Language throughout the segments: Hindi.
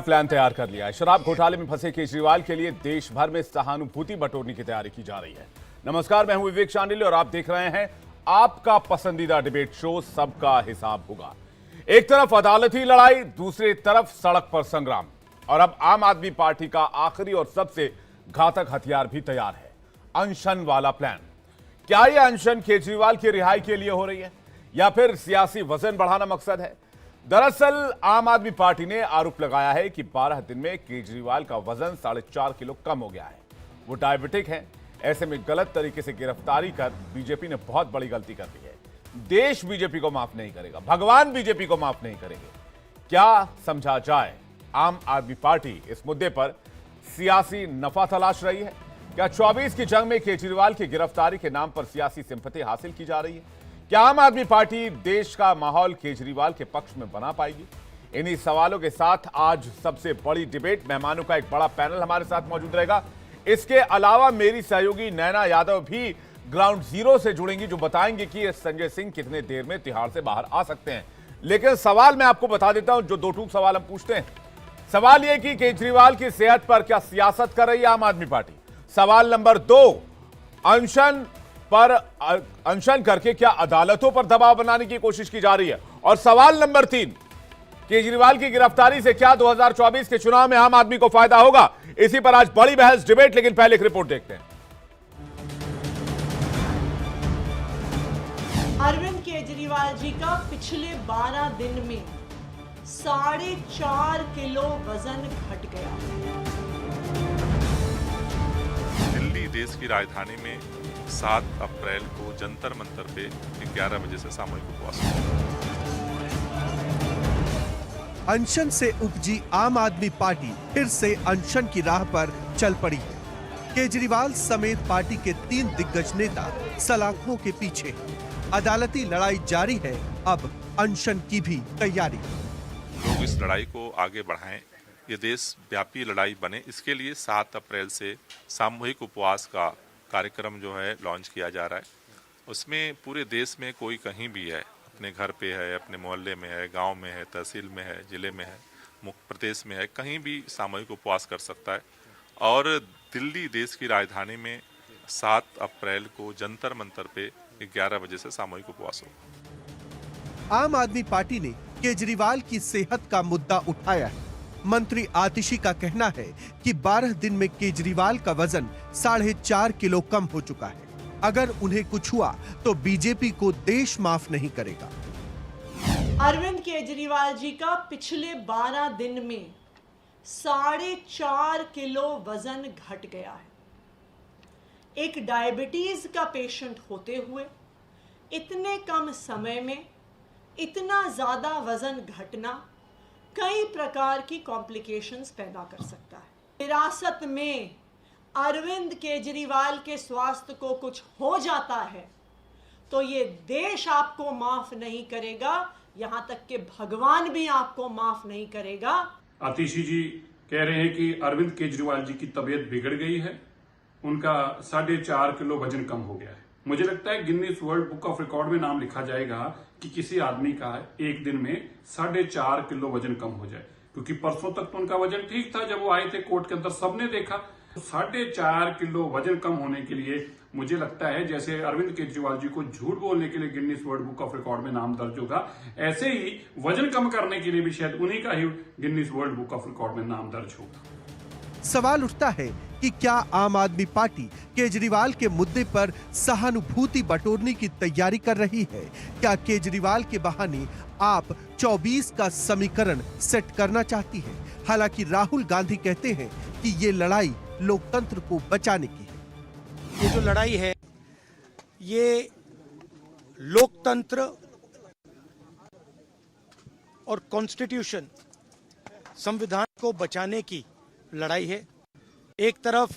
प्लान तैयार कर लिया है। शराब घोटाले में फंसे केजरीवाल के लिए देश भर में सहानुभूति बटोरने की तैयारी की जा रही है। नमस्कार, मैं हूं विवेक शांडिल्य और आप देख रहे हैं आपका पसंदीदा डिबेट शो सबका हिसाब होगा। एक तरफ अदालती लड़ाई, दूसरी तरफ सड़क पर संग्राम, और अब आम आदमी पार्टी का आखिरी और सबसे घातक हथियार भी तैयार है, अनशन वाला प्लान। क्या यह अनशन केजरीवाल की रिहाई के लिए हो रही है या फिर सियासी वजन बढ़ाना मकसद है? दरअसल आम आदमी पार्टी ने आरोप लगाया है कि 12 दिन में केजरीवाल का वजन 4.5 किलो कम हो गया है। वो डायबिटिक हैं। ऐसे में गलत तरीके से गिरफ्तारी कर बीजेपी ने बहुत बड़ी गलती कर दी है। देश बीजेपी को माफ नहीं करेगा, भगवान बीजेपी को माफ नहीं करेंगे। क्या समझा जाए? आम आदमी पार्टी इस मुद्दे पर सियासी नफा तलाश रही है। क्या 24 की जंग में केजरीवाल की गिरफ्तारी के नाम पर सियासी सिंपैथी हासिल की जा रही है? क्या आम आदमी पार्टी देश का माहौल केजरीवाल के पक्ष में बना पाएगी? इन्हीं सवालों के साथ आज सबसे बड़ी डिबेट, मेहमानों का एक बड़ा पैनल हमारे साथ मौजूद रहेगा। इसके अलावा मेरी सहयोगी नैना यादव भी ग्राउंड जीरो से जुड़ेंगी, जो बताएंगे कि संजय सिंह कितने देर में तिहाड़ से बाहर आ सकते हैं। लेकिन सवाल मैं आपको बता देता हूं, जो दो टूक सवाल हम पूछते हैं। सवाल यह कि केजरीवाल की सेहत पर क्या सियासत कर रही है आम आदमी पार्टी? सवाल नंबर 2, अनशन करके क्या अदालतों पर दबाव बनाने की कोशिश की जा रही है? और सवाल नंबर 3, केजरीवाल की गिरफ्तारी से क्या 2024 के चुनाव में आम आदमी को फायदा होगा? इसी पर आज बड़ी बहस, डिबेट। लेकिन पहले एक रिपोर्ट देखते हैं। अरविंद केजरीवाल जी का पिछले 12 दिन में 4.5 किलो वजन घट गया। दिल्ली देश की राजधानी में 7 अप्रैल को जंतर मंतर पे 11 बजे से सामूहिक उपवास होगा। अनशन से उपजी आम आदमी पार्टी फिर से अनशन की राह पर चल पड़ी है। केजरीवाल समेत पार्टी के 3 दिग्गज नेता सलाखों के पीछे। अदालती लड़ाई जारी है, अब अनशन की भी तैयारी। लोग इस लड़ाई को आगे बढ़ाएं, ये देश व्यापी लड़ाई बने, इसके लिए 7 अप्रैल से सामूहिक उपवास का कार्यक्रम जो है लॉन्च किया जा रहा है। उसमें पूरे देश में कोई कहीं भी है, अपने घर पे है, अपने मोहल्ले में है, गांव में है, तहसील में है, जिले में है, मुख्य प्रदेश में है, कहीं भी सामूहिक उपवास कर सकता है। और दिल्ली देश की राजधानी में 7 अप्रैल को जंतर मंतर पे 11 बजे से सामूहिक उपवास होगा। आम आदमी पार्टी ने केजरीवाल की सेहत का मुद्दा उठाया है। मंत्री आतिशी का कहना है कि 12 दिन में केजरीवाल का वजन 4.5 किलो कम हो चुका है। अगर उन्हें कुछ हुआ तो बीजेपी को देश माफ नहीं करेगा। अरविंद केजरीवाल जी का पिछले 12 दिन में 4.5 किलो वजन घट गया है। एक डायबिटीज का पेशेंट होते हुए इतने कम समय में इतना ज्यादा वजन घटना कई प्रकार की कॉम्प्लिकेशंस पैदा कर सकता है। विरासत में अरविंद केजरीवाल के स्वास्थ्य को कुछ हो जाता है तो ये देश आपको माफ नहीं करेगा, यहां तक कि भगवान भी आपको माफ नहीं करेगा। आतिशी जी कह रहे हैं कि अरविंद केजरीवाल जी की तबीयत बिगड़ गई है, उनका 4.5 किलो वजन कम हो गया है। मुझे लगता है Guinness world book of record में नाम लिखा जाएगा कि किसी आदमी का एक दिन में 4.5 किलो वजन कम हो जाए, क्योंकि परसों तक तो उनका वजन ठीक था। जब वो आए थे कोर्ट के अंदर सबने देखा। तो 4.5 किलो वजन कम होने के लिए मुझे लगता है जैसे अरविंद केजरीवाल जी को झूठ बोलने के लिए Guinness world book of record में नाम दर्ज होगा, ऐसे ही वजन कम करने के लिए भी शायद उन्हीं का ही Guinness world book of record में नाम दर्ज होगा। सवाल उठता है कि क्या आम आदमी पार्टी केजरीवाल के मुद्दे पर सहानुभूति बटोरने की तैयारी कर रही है? क्या केजरीवाल के बहाने आप 24 का समीकरण सेट करना चाहती है? हालांकि राहुल गांधी कहते हैं कि ये लड़ाई लोकतंत्र को बचाने की है। ये जो लड़ाई है ये लोकतंत्र और कॉन्स्टिट्यूशन, संविधान को बचाने की लड़ाई है। एक तरफ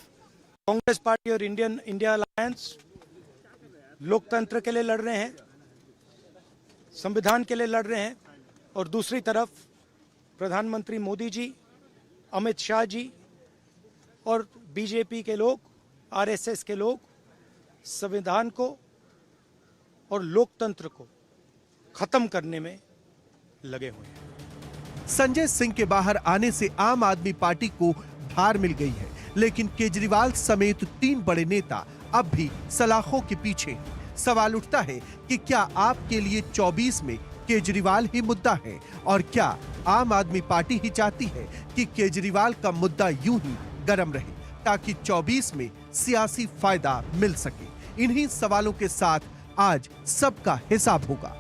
कांग्रेस पार्टी और इंडिया अलायंस लोकतंत्र के लिए लड़ रहे हैं, संविधान के लिए लड़ रहे हैं, और दूसरी तरफ प्रधानमंत्री मोदी जी, अमित शाह जी और बीजेपी के लोग, आरएसएस के लोग संविधान को और लोकतंत्र को खत्म करने में लगे हुए हैं। संजय सिंह के बाहर आने से आम आदमी पार्टी को धार मिल गई है, लेकिन केजरीवाल समेत 3 बड़े नेता अब भी सलाखों के पीछे हैं। सवाल उठता है कि क्या आपके लिए 24 में केजरीवाल ही मुद्दा है, और क्या आम आदमी पार्टी ही चाहती है कि केजरीवाल का मुद्दा यूं ही गर्म रहे ताकि 24 में सियासी फायदा मिल सके? इन्हीं सवालों के साथ आज सबका हिसाब होगा।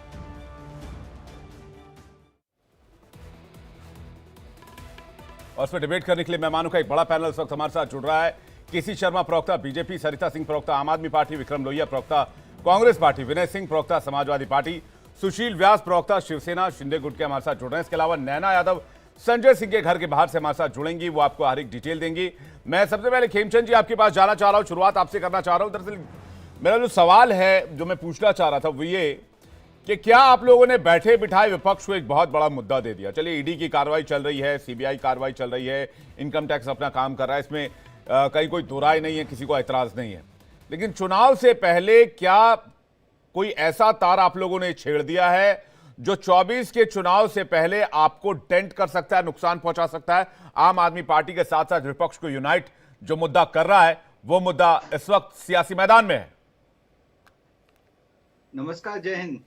और इस पर डिबेट करने के लिए मेहमानों का एक बड़ा पैनल इस वक्त हमारे साथ जुड़ रहा है। केसी शर्मा प्रवक्ता बीजेपी, सरिता सिंह प्रवक्ता आम आदमी पार्टी, विक्रम लोहिया प्रवक्ता कांग्रेस पार्टी, विनय सिंह प्रवक्ता समाजवादी पार्टी, सुशील व्यास प्रवक्ता शिवसेना, शिंदे गुट के हमारे साथ जुड़ रहे हैं। इसके अलावा नैना यादव संजय सिंह के घर के बाहर से हमारे साथ जुड़ेंगी, वो आपको हर एक डिटेल देंगी। मैं सबसे पहले खेमचंद जी आपके पास जाना चाह रहा हूं, शुरुआत आपसे करना चाह रहा हूं। दरअसल मेरा जो सवाल है जो मैं पूछना चाह रहा था वो ये कि क्या आप लोगों ने बैठे बिठाए विपक्ष को एक बहुत बड़ा मुद्दा दे दिया? चलिए, ईडी की कार्रवाई चल रही है, सीबीआई कार्रवाई चल रही है, इनकम टैक्स अपना काम कर रहा है, इसमें कहीं कोई दो राय नहीं है, किसी को ऐतराज नहीं है। लेकिन चुनाव से पहले क्या कोई ऐसा तार आप लोगों ने छेड़ दिया है जो 24 के चुनाव से पहले आपको डेंट कर सकता है, नुकसान पहुंचा सकता है? आम आदमी पार्टी के साथ साथ विपक्ष को यूनाइट जो मुद्दा कर रहा है वो मुद्दा इस वक्त सियासी मैदान में है। नमस्कार, जय हिंद।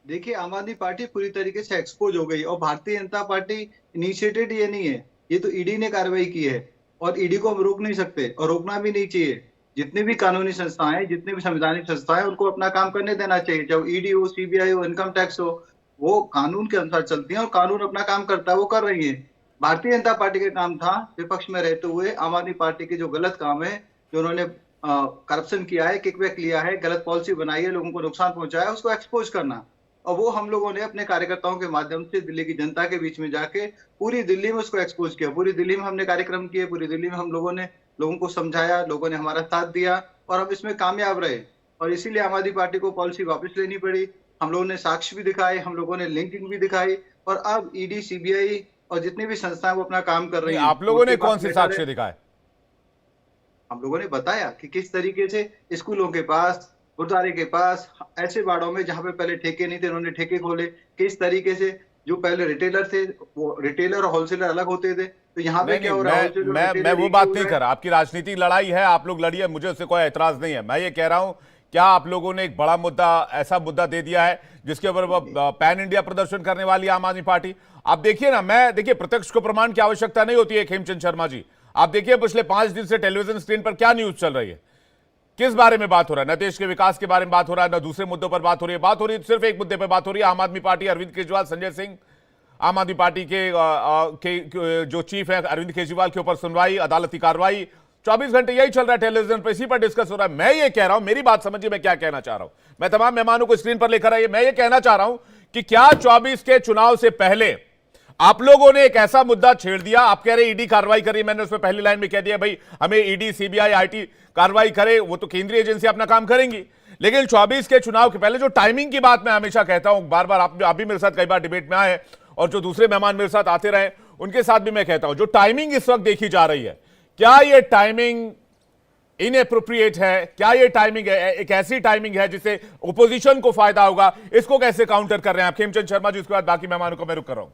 देखिए, आम आदमी पार्टी पूरी तरीके से एक्सपोज हो गई और भारतीय जनता पार्टी इनिशिएटेड ये नहीं है, ये तो ईडी ने कार्रवाई की है और ईडी को हम रोक नहीं सकते और रोकना भी नहीं चाहिए। जितनी भी कानूनी संस्थाएं, जितनी भी संवैधानिक संस्थाएं, उनको अपना काम करने देना चाहिए। चाहे ईडी हो, सीबीआई हो, इनकम टैक्स हो, वो कानून के अनुसार चलती हैं और कानून अपना काम करता है, वो कर रही है। भारतीय जनता पार्टी का काम था विपक्ष में रहते हुए आम आदमी पार्टी के जो गलत काम है, जो उन्होंने करप्शन किया है, किकबैक लिया है, गलत पॉलिसी बनाई है, लोगों को नुकसान पहुंचाया है, उसको एक्सपोज करना। और वो हम लोगों ने अपने कार्यकर्ताओं के माध्यम से दिल्ली की जनता के बीच में जाके पूरी दिल्ली में उसको एक्सपोज किया। पूरी दिल्ली में हमने कार्यक्रम किए, पूरी दिल्ली में हम लोगों ने लोगों को समझाया, लोगों ने हमारा साथ दिया और हम इसमें कामयाब रहे। और इसीलिए आम आदमी पार्टी को पॉलिसी वापस लेनी पड़ी। हम लोगों ने साक्ष्य भी दिखाए, हम लोगों ने लिंकिंग भी दिखाई और अब ईडी, सीबीआई और जितनी भी संस्थाएं वो अपना काम कर रही हैं। आप लोगों ने कौन से साक्ष्य दिखाए? हम लोगों ने बताया कि किस तरीके से स्कूलों के पास, गुरुद्वारे के पास, ऐसे वार्डों में जहां पे पहले ठेके नहीं थे उन्होंने ठेके खोले। किस तरीके से जो पहले रिटेलर थे, वो रिटेलर और होलसेलर अलग होते थे, तो यहाँ पे क्या हो रहा है? मैं वो बात नहीं कर रहा। आपकी राजनीतिक लड़ाई है, आप लोग लड़िए, मुझे उससे कोई ऐतराज नहीं है। मैं ये कह रहा हूं, क्या आप लोगों ने एक बड़ा मुद्दा, ऐसा मुद्दा दे दिया है जिसके ऊपर पैन इंडिया प्रदर्शन करने वाली आम आदमी पार्टी? आप देखिए ना, देखिए, प्रत्यक्ष को प्रमाण की आवश्यकता नहीं होती है खेमचंद शर्मा जी। आप देखिए पिछले 5 दिन से टेलीविजन स्क्रीन पर क्या न्यूज चल रही है, किस बारे में बात हो रहा है? न देश के विकास के बारे में बात हो रहा है, न दूसरे मुद्दों पर बात हो रही है, सिर्फ एक मुद्दे पर बात हो रही है। आम आदमी पार्टी, अरविंद केजरीवाल, संजय सिंह, आम आदमी पार्टी के जो चीफ है अरविंद केजरीवाल के ऊपर सुनवाई, अदालती कार्रवाई, 24 घंटे यही चल रहा है टेलीविजन पर, इसी पर डिस्कस हो रहा है। मैं ये कह रहा हूं, मेरी बात समझिए मैं क्या कहना चाह रहा हूं। मैं तमाम मेहमानों को स्क्रीन पर लेकर आइए। मैं ये कहना चाह रहा हूं कि क्या 24 के चुनाव से पहले आप लोगों ने एक ऐसा मुद्दा छेड़ दिया? आप कह रहे ईडी कार्रवाई करी, मैंने उसमें पहली लाइन में कह दिया भाई हमें ईडी, सीबीआई, आईटी कार्रवाई करे, वो तो केंद्रीय एजेंसी अपना काम करेंगी। लेकिन 24 के चुनाव के पहले जो टाइमिंग की बात मैं हमेशा कहता हूं, बार बार आप भी मेरे साथ कई बार डिबेट में आए और जो दूसरे मेहमान मेरे साथ आते रहे उनके साथ भी मैं कहता हूं, जो टाइमिंग इस वक्त देखी जा रही है, क्या ये टाइमिंग इनएप्रोप्रिएट है? क्या ये टाइमिंग है एक ऐसी टाइमिंग है जिससे ओपोजिशन को फायदा होगा? इसको कैसे काउंटर कर रहे हैं आप? खेमचंद शर्मा जी, उसके बाद बाकी मेहमानों को मैं रुक कर रहा हूं।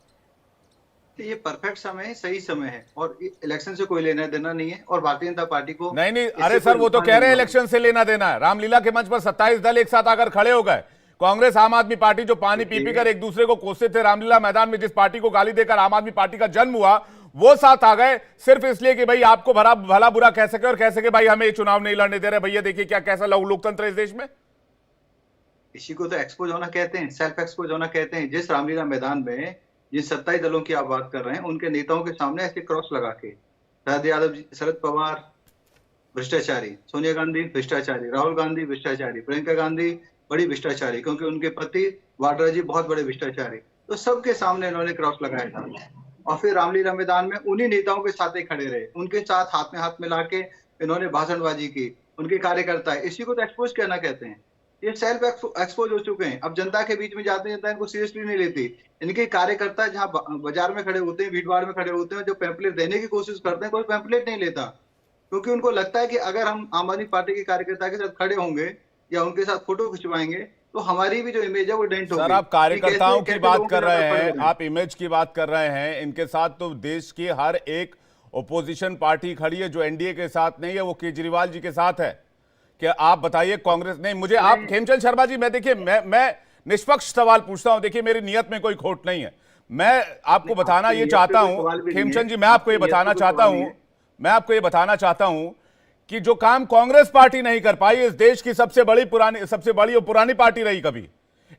ये परफेक्ट समय है, सही समय है और इलेक्शन से कोई लेना देना नहीं है और भारतीय जनता पार्टी को नहीं, अरे सर, वो तो कह रहे हैं इलेक्शन से लेना देना है। रामलीला के मंच पर 27 दल एक साथ आकर खड़े हो गए। कांग्रेस, आम आदमी पार्टी जो पानी पी कर एक दूसरे को कोसते थे रामलीला मैदान में, जिस पार्टी को गाली देकर आम आदमी पार्टी का जन्म हुआ, वो साथ आ गए सिर्फ इसलिए कि भाई आपको भला बुरा कह सके और कह सके भाई हमें चुनाव नहीं लड़ने दे रहे। भैया देखिए क्या कैसा लोकतंत्र है इस देश में। इसी को तो एक्सपोज होना कहते हैं, सेल्फ एक्सपोज होना कहते हैं। जिस रामलीला मैदान में जिन 27 दलों की आप बात कर रहे हैं, उनके नेताओं के सामने ऐसे क्रॉस लगा के शरद यादव जी, शरद पवार भ्रष्टाचारी, सोनिया गांधी भ्रष्टाचारी, राहुल गांधी भ्रष्टाचारी, प्रियंका गांधी बड़ी भ्रष्टाचारी, क्योंकि उनके पति वाड्रा जी बहुत बड़े भ्रष्टाचारी, तो सबके सामने इन्होंने क्रॉस लगाया था। और फिर रामलीला मैदान में उन्हीं नेताओं के साथ ही खड़े रहे, उनके साथ हाथ में हाथ मिला के इन्होंने भाषणबाजी की। उनके कार्यकर्ता है, इसी को तो एक्सपोज करना कहते हैं। ये सेल्फ एक्सपोज हो चुके हैं। अब जनता के बीच में जाते जनता इनको सीरियसली नहीं लेती। इनके कार्यकर्ता जहां बाजार में खड़े होते हैं, भीड़ भाड़ में खड़े होते हैं, जो पैम्पलेट देने की कोशिश करते हैं, कोई पैम्पलेट नहीं लेता, क्योंकि उनको लगता है कि अगर हम आम आदमी पार्टी के कार्यकर्ता के साथ खड़े होंगे या उनके साथ फोटो खिंचवाएंगे तो हमारी भी जो इमेज है वो डेंट होगी। सर, आप कार्यकर्ताओं की बात कर रहे हैं, हैं आप इमेज की बात कर रहे हैं, इनके साथ तो देश की हर एक ओपोजिशन पार्टी खड़ी है। जो एनडीए के साथ नहीं है वो केजरीवाल जी के साथ है। क्या आप बताइए, कांग्रेस नहीं, मुझे आप खेमचंद शर्मा जी, मैं देखिए मैं निष्पक्ष सवाल पूछता हूं। देखिए, मेरी नियत में कोई खोट नहीं है। मैं आपको बताना ये चाहता हूं, खेमचंद जी, मैं आपको ये बताना चाहता हूं कि जो काम कांग्रेस पार्टी नहीं कर पाई, इस देश की सबसे बड़ी और पुरानी पार्टी रही कभी,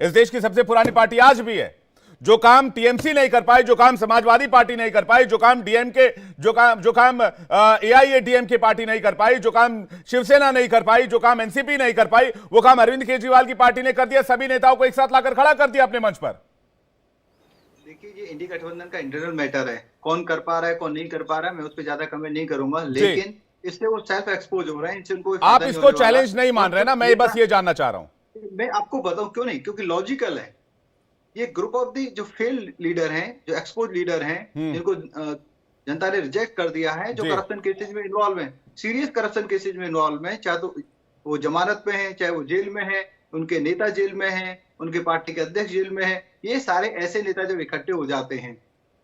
इस देश की सबसे पुरानी पार्टी आज भी है। जो काम टीएमसी नहीं कर पाई, जो काम समाजवादी पार्टी नहीं कर पाई, जो काम डीएमके, जो काम एआईएडीएमके पार्टी नहीं कर पाई, जो काम शिवसेना नहीं कर पाई, जो काम एनसीपी नहीं कर पाई, वो काम अरविंद केजरीवाल की पार्टी ने कर दिया। सभी नेताओं को एक साथ लाकर खड़ा कर दिया अपने मंच पर। देखिए, ये इंडी गठबंधन का इंटरनल मैटर है, कौन कर पा रहा है कौन नहीं कर पा रहा है, मैं उस पर ज्यादा कमेंट नहीं करूंगा, लेकिन इससे वो सेल्फ एक्सपोज हो रहे हैं, इनसे उनको आप इसको चैलेंज नहीं मान रहे ना, मैं बस ये जानना चाह रहा हूं। मैं आपको बताऊं क्यों नहीं, क्योंकि लॉजिकल है। ये ग्रुप ऑफ दी जो फेल लीडर हैं, जो एक्सपोज लीडर हैं, जिनको जनता ने रिजेक्ट कर दिया है, जो करप्शन केसेज में इन्वॉल्व हैं, सीरियस करप्शन केसेज में इन्वॉल्व हैं, चाहे तो वो जमानत पे हैं, चाहे वो जेल में है, उनके नेता जेल में हैं, उनके पार्टी के अध्यक्ष जेल में है। ये सारे ऐसे नेता जब इकट्ठे हो जाते हैं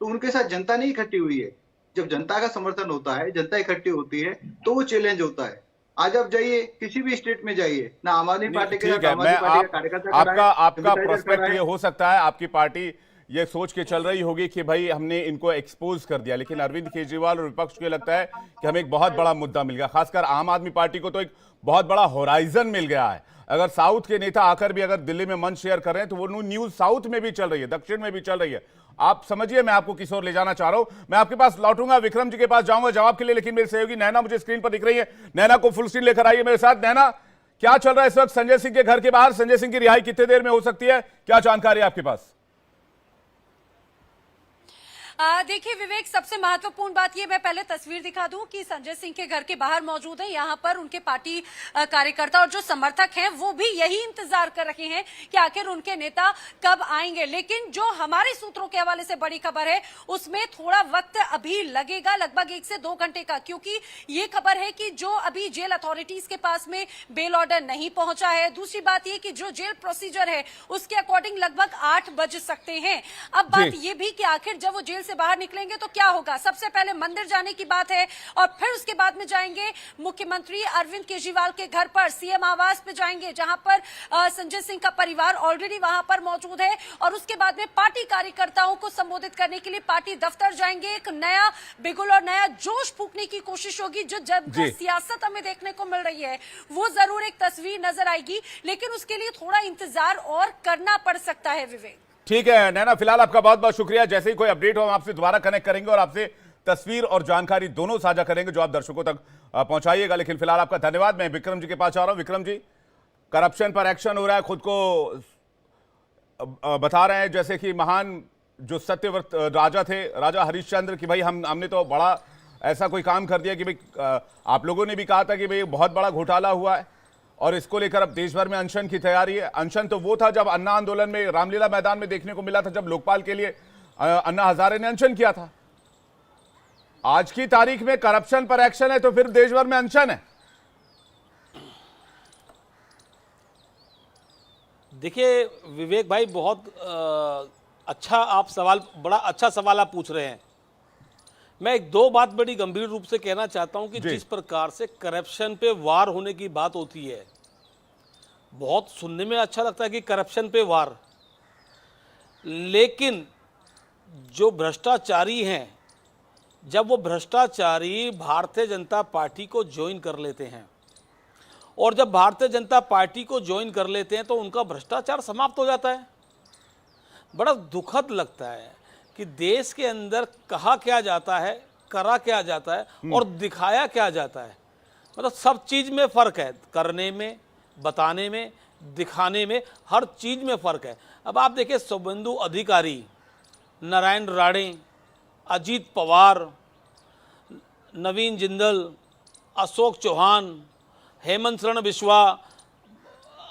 तो उनके साथ जनता नहीं इकट्ठी हुई है। जब जनता का समर्थन होता है, जनता इकट्ठी होती है, तो वो चैलेंज होता है। आज आप जाइए, किसी भी स्टेट में जाइए ना, आम आदमी पार्टी के ठीक है, मैं आपका प्रोस्पेक्ट ये हो सकता है, आपकी पार्टी ये सोच के चल रही होगी कि भाई हमने इनको एक्सपोज कर दिया, लेकिन अरविंद केजरीवाल और विपक्ष को लगता है कि हमें एक बहुत बड़ा मुद्दा मिल गया। खासकर आम आदमी पार्टी को तो एक बहुत बड़ा होराइजन मिल गया है। अगर साउथ के नेता आकर भी अगर दिल्ली में मंच शेयर कर रहे हैं तो वो न्यूज साउथ में भी चल रही है, दक्षिण में भी चल रही है। आप समझिए मैं आपको किस ओर ले जाना चाह रहा हूं। मैं आपके पास लौटूंगा, विक्रम जी के पास जाऊंगा जवाब के लिए, लेकिन मेरे सहयोगी नैना मुझे स्क्रीन पर दिख रही है। नैना को फुल स्क्रीन लेकर आइए मेरे साथ। नैना, क्या चल रहा है इस वक्त संजय सिंह के घर के बाहर? संजय सिंह की रिहाई कितने देर में हो सकती है, क्या जानकारी है आपके पास? देखिए विवेक, सबसे महत्वपूर्ण बात ये, मैं पहले तस्वीर दिखा दूं कि संजय सिंह के घर के बाहर मौजूद है। यहाँ पर उनके पार्टी कार्यकर्ता और जो समर्थक हैं वो भी यही इंतजार कर रहे हैं कि आखिर उनके नेता कब आएंगे। लेकिन जो हमारे सूत्रों के हवाले से बड़ी खबर है उसमें थोड़ा वक्त अभी लगेगा, लगभग 1 से 2 घंटे का, क्योंकि ये खबर है कि जो अभी जेल अथॉरिटीज के पास में बेल ऑर्डर नहीं पहुंचा है। दूसरी बात ये कि जो जेल प्रोसीजर है उसके अकॉर्डिंग लगभग 8 बज सकते हैं। अब बात ये भी कि आखिर जब वो जेल से बाहर निकलेंगे तो क्या होगा। सबसे पहले मंदिर जाने की बात है और फिर उसके बाद में जाएंगे मुख्यमंत्री अरविंद केजरीवाल के घर पर, सीएम आवास पे जाएंगे, जहां पर संजय सिंह का परिवार ऑलरेडी वहां पर मौजूद है। और उसके बाद में पार्टी कार्यकर्ताओं को संबोधित करने के लिए पार्टी दफ्तर जाएंगे। एक नया बिगुल और नया जोश फूंकने की कोशिश होगी। जो सियासत हमें देखने को मिल रही है वो जरूर एक तस्वीर नजर आएगी, लेकिन उसके लिए थोड़ा इंतजार और करना पड़ सकता है। विवेक, ठीक है नैना, फिलहाल आपका बहुत बहुत शुक्रिया। जैसे ही कोई अपडेट हो हम आपसे दोबारा कनेक्ट करेंगे और आपसे तस्वीर और जानकारी दोनों साझा करेंगे जो आप दर्शकों तक पहुंचाइएगा। लेकिन फिलहाल आपका धन्यवाद। मैं विक्रम जी के पास आ रहा हूं। विक्रम जी, करप्शन पर एक्शन हो रहा है, खुद को बता रहे हैं जैसे कि महान जो सत्यव्रत राजा थे, राजा हरिश्चंद्र, कि भाई हमने तो बड़ा ऐसा कोई काम कर दिया कि भाई आप लोगों ने भी कहा था कि भाई बहुत बड़ा घोटाला हुआ है और इसको लेकर अब देश भर में अनशन की तैयारी है। अनशन तो वो था जब अन्ना आंदोलन में रामलीला मैदान में देखने को मिला था, जब लोकपाल के लिए अन्ना हजारे ने अनशन किया था। आज की तारीख में करप्शन पर एक्शन है तो फिर देश भर में अनशन है। देखिए विवेक भाई, बहुत अच्छा आप सवाल, बड़ा अच्छा सवाल आप पूछ रहे हैं। मैं 2 बात बड़ी गंभीर रूप से कहना चाहता हूं कि जिस प्रकार से करप्शन पे वार होने की बात होती है, बहुत सुनने में अच्छा लगता है कि करप्शन पे वार, लेकिन जो भ्रष्टाचारी हैं, जब वो भ्रष्टाचारी भारतीय जनता पार्टी को ज्वाइन कर लेते हैं और जब भारतीय जनता पार्टी को ज्वाइन कर लेते हैं तो उनका भ्रष्टाचार समाप्त हो जाता है। बड़ा दुखद लगता है कि देश के अंदर कहा क्या जाता है, करा क्या जाता है और दिखाया क्या जाता है। मतलब सब चीज़ में फ़र्क है, करने में, बताने में, दिखाने में, हर चीज़ में फ़र्क है। अब आप देखिए, शुभेंदु अधिकारी, नारायण राणे, अजीत पवार, नवीन जिंदल, अशोक चौहान, हेमंत शरण बिश्वा,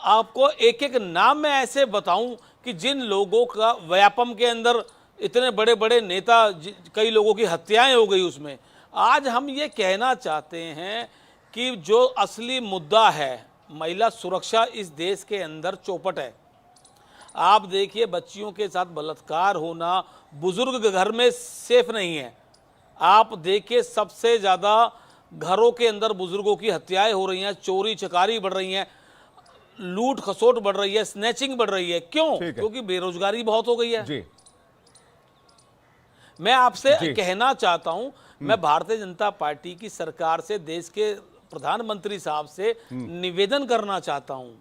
आपको एक एक नाम मैं ऐसे बताऊं कि जिन लोगों का व्यापम के अंदर इतने बड़े बड़े नेता, कई लोगों की हत्याएं हो गई उसमें। आज हम ये कहना चाहते हैं कि जो असली मुद्दा है, महिला सुरक्षा इस देश के अंदर चौपट है। आप देखिए बच्चियों के साथ बलात्कार होना, बुजुर्ग घर में सेफ नहीं है। आप देखिए सबसे ज़्यादा घरों के अंदर बुजुर्गों की हत्याएं हो रही हैं, चोरी चकारी बढ़ रही हैं, लूट खसोट बढ़ रही है, स्नैचिंग बढ़ रही है। क्यों? क्योंकि बेरोजगारी बहुत हो गई है। जी। मैं आपसे कहना चाहता हूं, मैं भारतीय जनता पार्टी की सरकार से, देश के प्रधानमंत्री साहब से निवेदन करना चाहता हूं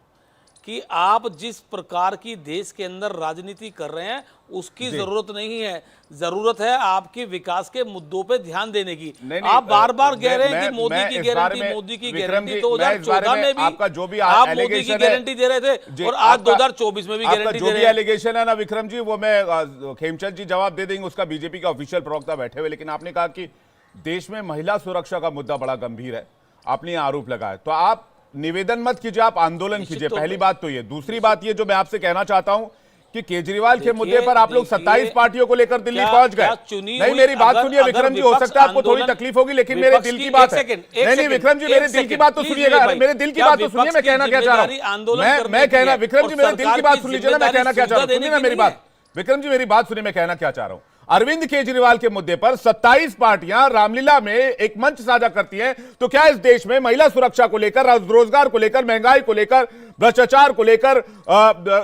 कि आप जिस प्रकार की देश के अंदर राजनीति कर रहे हैं उसकी जरूरत नहीं है। जरूरत है आपकी विकास के मुद्दों पे ध्यान देने की। आप बार बार कह रहे हैं कि मोदी की गारंटी, तो 2014 में भी आपका जो भी आप मोदी की गारंटी दे रहे थे और आज 2024 में भी गारंटी दे रहे हैं। एलिगेशन है ना विक्रम जी, वो मैं खेमचंद जी जवाब दे देंगे, उसका बीजेपी का ऑफिशियल प्रवक्ता बैठे हुए। लेकिन आपने कहा कि देश में महिला सुरक्षा का मुद्दा बड़ा गंभीर है, आपने आरोप लगाया, तो आप निवेदन मत कीजिए, आप आंदोलन कीजिए। पहली बात तो ये। दूसरी बात ये जो मैं आपसे कहना चाहता हूं कि केजरीवाल के मुद्दे पर आप लोग 27 पार्टियों को लेकर दिल्ली पहुंच गए। नहीं, मेरी बात सुनिए विक्रम जी, हो सकता है आपको थोड़ी ततकलीफ होगी, लेकिन मेरे दिल की बात है। नहीं विक्रम जी, मेरे दिल की बात तो सुनिएगा, मेरे दिल की बात तो सुनिए, मैं कहना क्या चाह रहा हूं। मैं कहना, विक्रम जी मेरे दिल की बात सुन लीजिए ना, मैं कहना क्या चाह रहा हूं, सुनिए ना मेरी बात। विक्रम जी मेरी बात सुनिए, मैं कहना क्या चाह रहा हूं। अरविंद केजरीवाल के मुद्दे पर 27 पार्टियां रामलीला में एक मंच साझा करती हैं, तो क्या इस देश में महिला सुरक्षा को लेकर, रोजगार को लेकर, महंगाई को लेकर, भ्रष्टाचार को लेकर,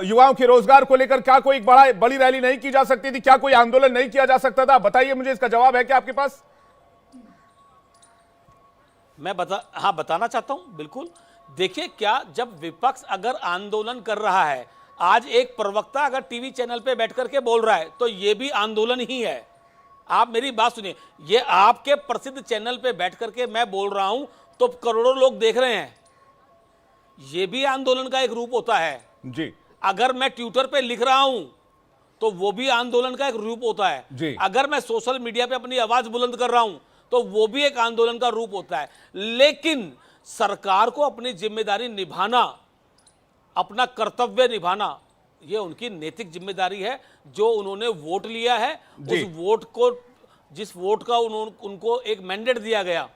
युवाओं के रोजगार को लेकर क्या कोई बड़ी रैली नहीं की जा सकती थी? क्या कोई आंदोलन नहीं किया जा सकता था? बताइए मुझे, इसका जवाब है क्या आपके पास? मैं बताना चाहता हूं, बिल्कुल। देखिए, क्या जब विपक्ष अगर आंदोलन कर रहा है, आज एक प्रवक्ता अगर टीवी चैनल पे बैठ करके बोल रहा है, तो ये भी आंदोलन ही है। आप मेरी बात सुनिए, ये आपके प्रसिद्ध चैनल पे बैठ करके मैं बोल रहा हूं तो करोड़ों लोग देख रहे हैं, ये भी आंदोलन का एक रूप होता है जी। अगर मैं ट्विटर पे लिख रहा हूं तो वो भी आंदोलन का एक रूप होता है जी। अगर मैं सोशल मीडिया पे अपनी आवाज बुलंद कर रहा हूं तो वो भी एक आंदोलन का रूप होता है। लेकिन सरकार को अपनी जिम्मेदारी निभाना, अपना कर्तव्य निभाना, ये उनकी नैतिक जिम्मेदारी है। जो उन्होंने वोट लिया है, उस वोट को, जिस वोट का उनको एक मैंडेट दिया गया,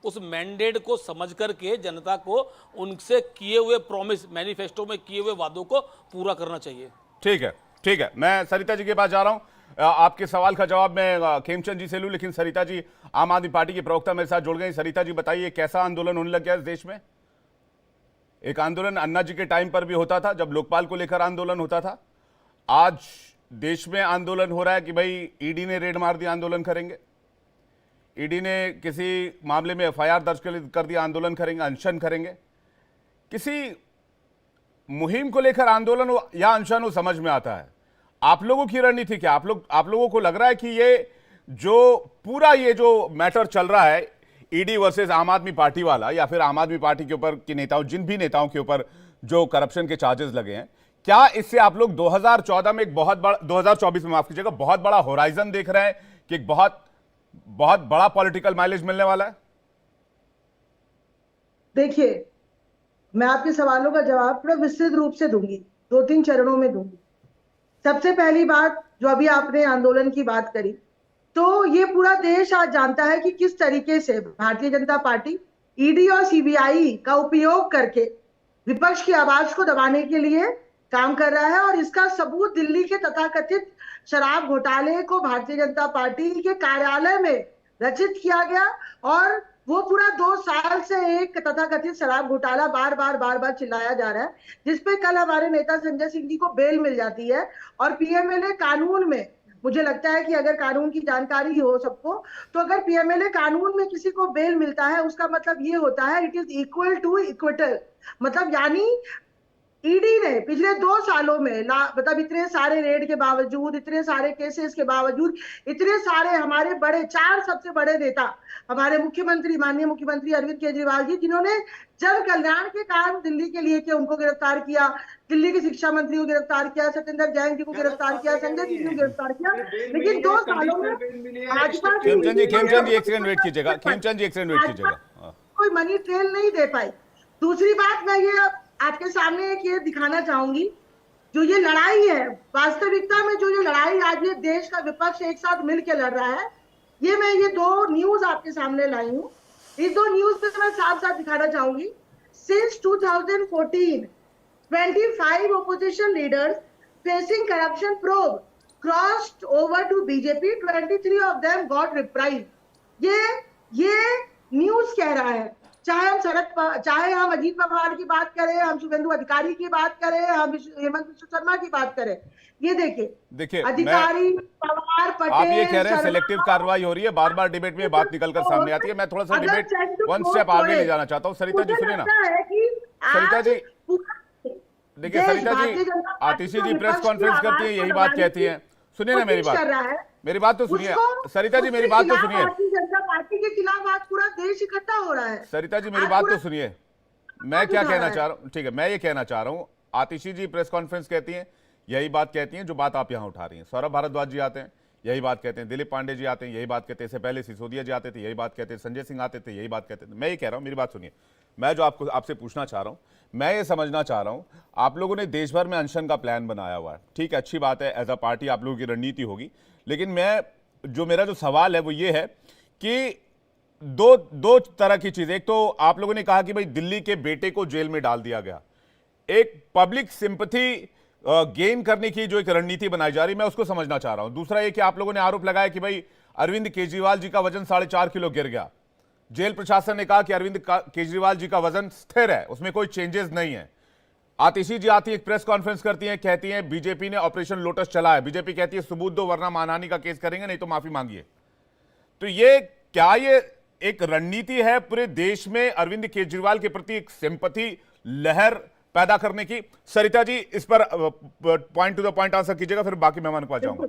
उस मैंडेट को समझ करके जनता को उनसे किए हुए प्रॉमिस, मैनिफेस्टो में किए हुए वादों को पूरा करना चाहिए। ठीक है, ठीक है। मैं सरिता जी के पास जा रहा हूं। आपके सवाल का जवाब मैं खेमचंद जी से लूं, लेकिन सरिता जी आम आदमी पार्टी के प्रवक्ता मेरे साथ जुड़ गए। सरिता जी बताइए, कैसा आंदोलन होने लग गया इस देश में? एक आंदोलन अन्ना जी के टाइम पर भी होता था, जब लोकपाल को लेकर आंदोलन होता था। आज देश में आंदोलन हो रहा है कि भाई ईडी ने रेड मार दिया, आंदोलन करेंगे। ईडी ने किसी मामले में एफआईआर दर्ज कर दिया, आंदोलन करेंगे, अनशन करेंगे। किसी मुहिम को लेकर आंदोलन हो या अनशन हो, समझ में आता है। आप लोगों की रणनीति क्या? आप लोगों को लग रहा है कि ये जो मैटर चल रहा है, ईडी वर्सेस आम आदमी पार्टी वाला, या फिर आम आदमी पार्टी के ऊपर के नेताओं, जिन भी नेताओं के ऊपर जो करप्शन के चार्जेस लगे हैं, क्या इससे आप लोग 2014 में एक बहुत बड़ा, 2024 में माफ कीजिएगा, बहुत बड़ा होराइजन देख रहे हैं कि एक बहुत बड़ा पॉलिटिकल माइलेज मिलने वाला है? देखिए, मैं आपके सवालों का जवाब थोड़ा विस्तृत रूप से दूंगी, 2-3 चरणों में दूंगी। सबसे पहली बात, जो अभी आपने आंदोलन की बात करी, तो ये पूरा देश आज जानता है कि किस तरीके से भारतीय जनता पार्टी ईडी और सीबीआई का उपयोग करके विपक्ष की आवाज को दबाने के लिए काम कर रहा है। और इसका सबूत दिल्ली के तथाकथित शराब घोटाले को भारतीय जनता पार्टी के कार्यालय में रचित किया गया, और वो पूरा 2 साल से एक तथाकथित शराब घोटाला बार बार चिल्लाया जा रहा है, जिसपे कल हमारे नेता संजय सिंह जी को बेल मिल जाती है। और पीएमएलए कानून में, मुझे लगता है कि अगर कानून की जानकारी हो सबको, तो अगर पीएमएलए कानून में किसी को बेल मिलता है, उसका मतलब ये होता है it is equal to acquittal. मतलब यानी ईडी ने पिछले 2 सालों में मतलब इतने सारे रेड के बावजूद, इतने सारे केसेस के बावजूद, इतने सारे हमारे बड़े 4 सबसे बड़े नेता, हमारे मुख्यमंत्री, माननीय मुख्यमंत्री अरविंद केजरीवाल जी, जिन्होंने जन कल्याण के काम दिल्ली के लिए किया, उनको गिरफ्तार किया, दिल्ली के शिक्षा मंत्री को गिरफ्तार किया, सत्येंद्र जैन जी को गिरफ्तार किया, संजय सिंह को गिरफ्तार किया। लेकिन 2 सालों में भाजपा, खेमचंद जी एक सेकंड वेट कीजिएगा, खेमचंद जी एक सेकंड वेट कीजिएगा, कोई मनी ट्रेल नहीं दे पाई। दूसरी बात, मैं ये आपके सामने एक ये दिखाना चाहूंगी, जो ये लड़ाई है, वास्तविकता में जो ये लड़ाई आज ये देश का विपक्ष एक साथ मिलकर लड़ रहा है, मैं ये 2 न्यूज आपके सामने लाई हूँ। इस 2 न्यूज पे मैं साफ साफ दिखाना चाहूंगी। Since 2014, 25 opposition leaders facing corruption probe crossed over to BJP. 23 of them got reprised. ये न्यूज कह रहा है। चाहे हम अजीत पवार की बात करें, हम शुभेंदु अधिकारी की बात करें, हम हेमंत विश्व शर्मा की बात करें, ये देखिए अधिकारी पवार पटेल, आप ये कह रहे हैं सिलेक्टिव कार्रवाई हो रही है, बार बार डिबेट में बात निकलकर सामने आती है। मैं थोड़ा सा डिबेट वन स्टेप आगे ले जाना चाहता हूँ। सरिता जी सुनिए ना, सरिता जी देखिए, सरिता जी आतिशी जी प्रेस कॉन्फ्रेंस करती है, यही बात कहती है। सुनिए ना मेरी बात तो सुनिए सरिता जी, मेरी बात तो सुनिए। भारतीय जनता पार्टी के खिलाफ आज पूरा देश इकट्ठा हो रहा है। सरिता जी मेरी बात तो सुनिए, मैं क्या कहना चाह रहा हूँ, ठीक है, मैं ये कहना चाह रहा हूँ, आतिशी जी प्रेस कॉन्फ्रेंस कहती हैं, यही बात कहती हैं जो बात आप यहाँ उठा रही हैं। सौरभ भारद्वाज जी आते हैं, यही बात कहते हैं। दिलीप पांडे जी आते हैं, यही बात कहते हैं। इससे पहले सिसोदिया जी आते थे, यही बात कहते हैं। संजय सिंह आते थे, यही बात कहते थे। मैं ये कह रहा हूँ, मेरी बात सुनिए, मैं जो आपसे पूछना चाह रहा हूँ, मैं ये समझना चाह रहा हूँ, आप लोगों ने देश भर में अनशन का प्लान बनाया हुआ है, ठीक है, अच्छी बात है, एज अ पार्टी आप लोगों की रणनीति होगी। लेकिन मेरा जो सवाल है वो ये है कि दो तरह की चीज। एक तो आप लोगों ने कहा कि भाई दिल्ली के बेटे को जेल में डाल दिया गया, एक पब्लिक सिंपैथी गेन करने की जो एक रणनीति बनाई जा रही, मैं उसको समझना चाह रहा हूं। दूसरा ये कि आप लोगों ने आरोप लगाया कि भाई अरविंद केजरीवाल जी का वजन 4.5 किलो गिर गया। जेल प्रशासन ने कहा कि अरविंद केजरीवाल जी का वजन स्थिर है, उसमें कोई चेंजेस नहीं है। आतिशी जी आती है, एक प्रेस कॉन्फ्रेंस करती हैं, कहती हैं बीजेपी ने ऑपरेशन लोटस चला है। बीजेपी कहती है सबूत दो वरना मानहानि का केस करेंगे, नहीं तो माफी मांगिए। तो ये एक रणनीति है पूरे देश में अरविंद केजरीवाल के प्रति एक सिंपैथी लहर पैदा करने की? सरिता जी इस पर point two the point answer कीजिएगा, फिर बाकी मेहमान को आ जाऊंगा।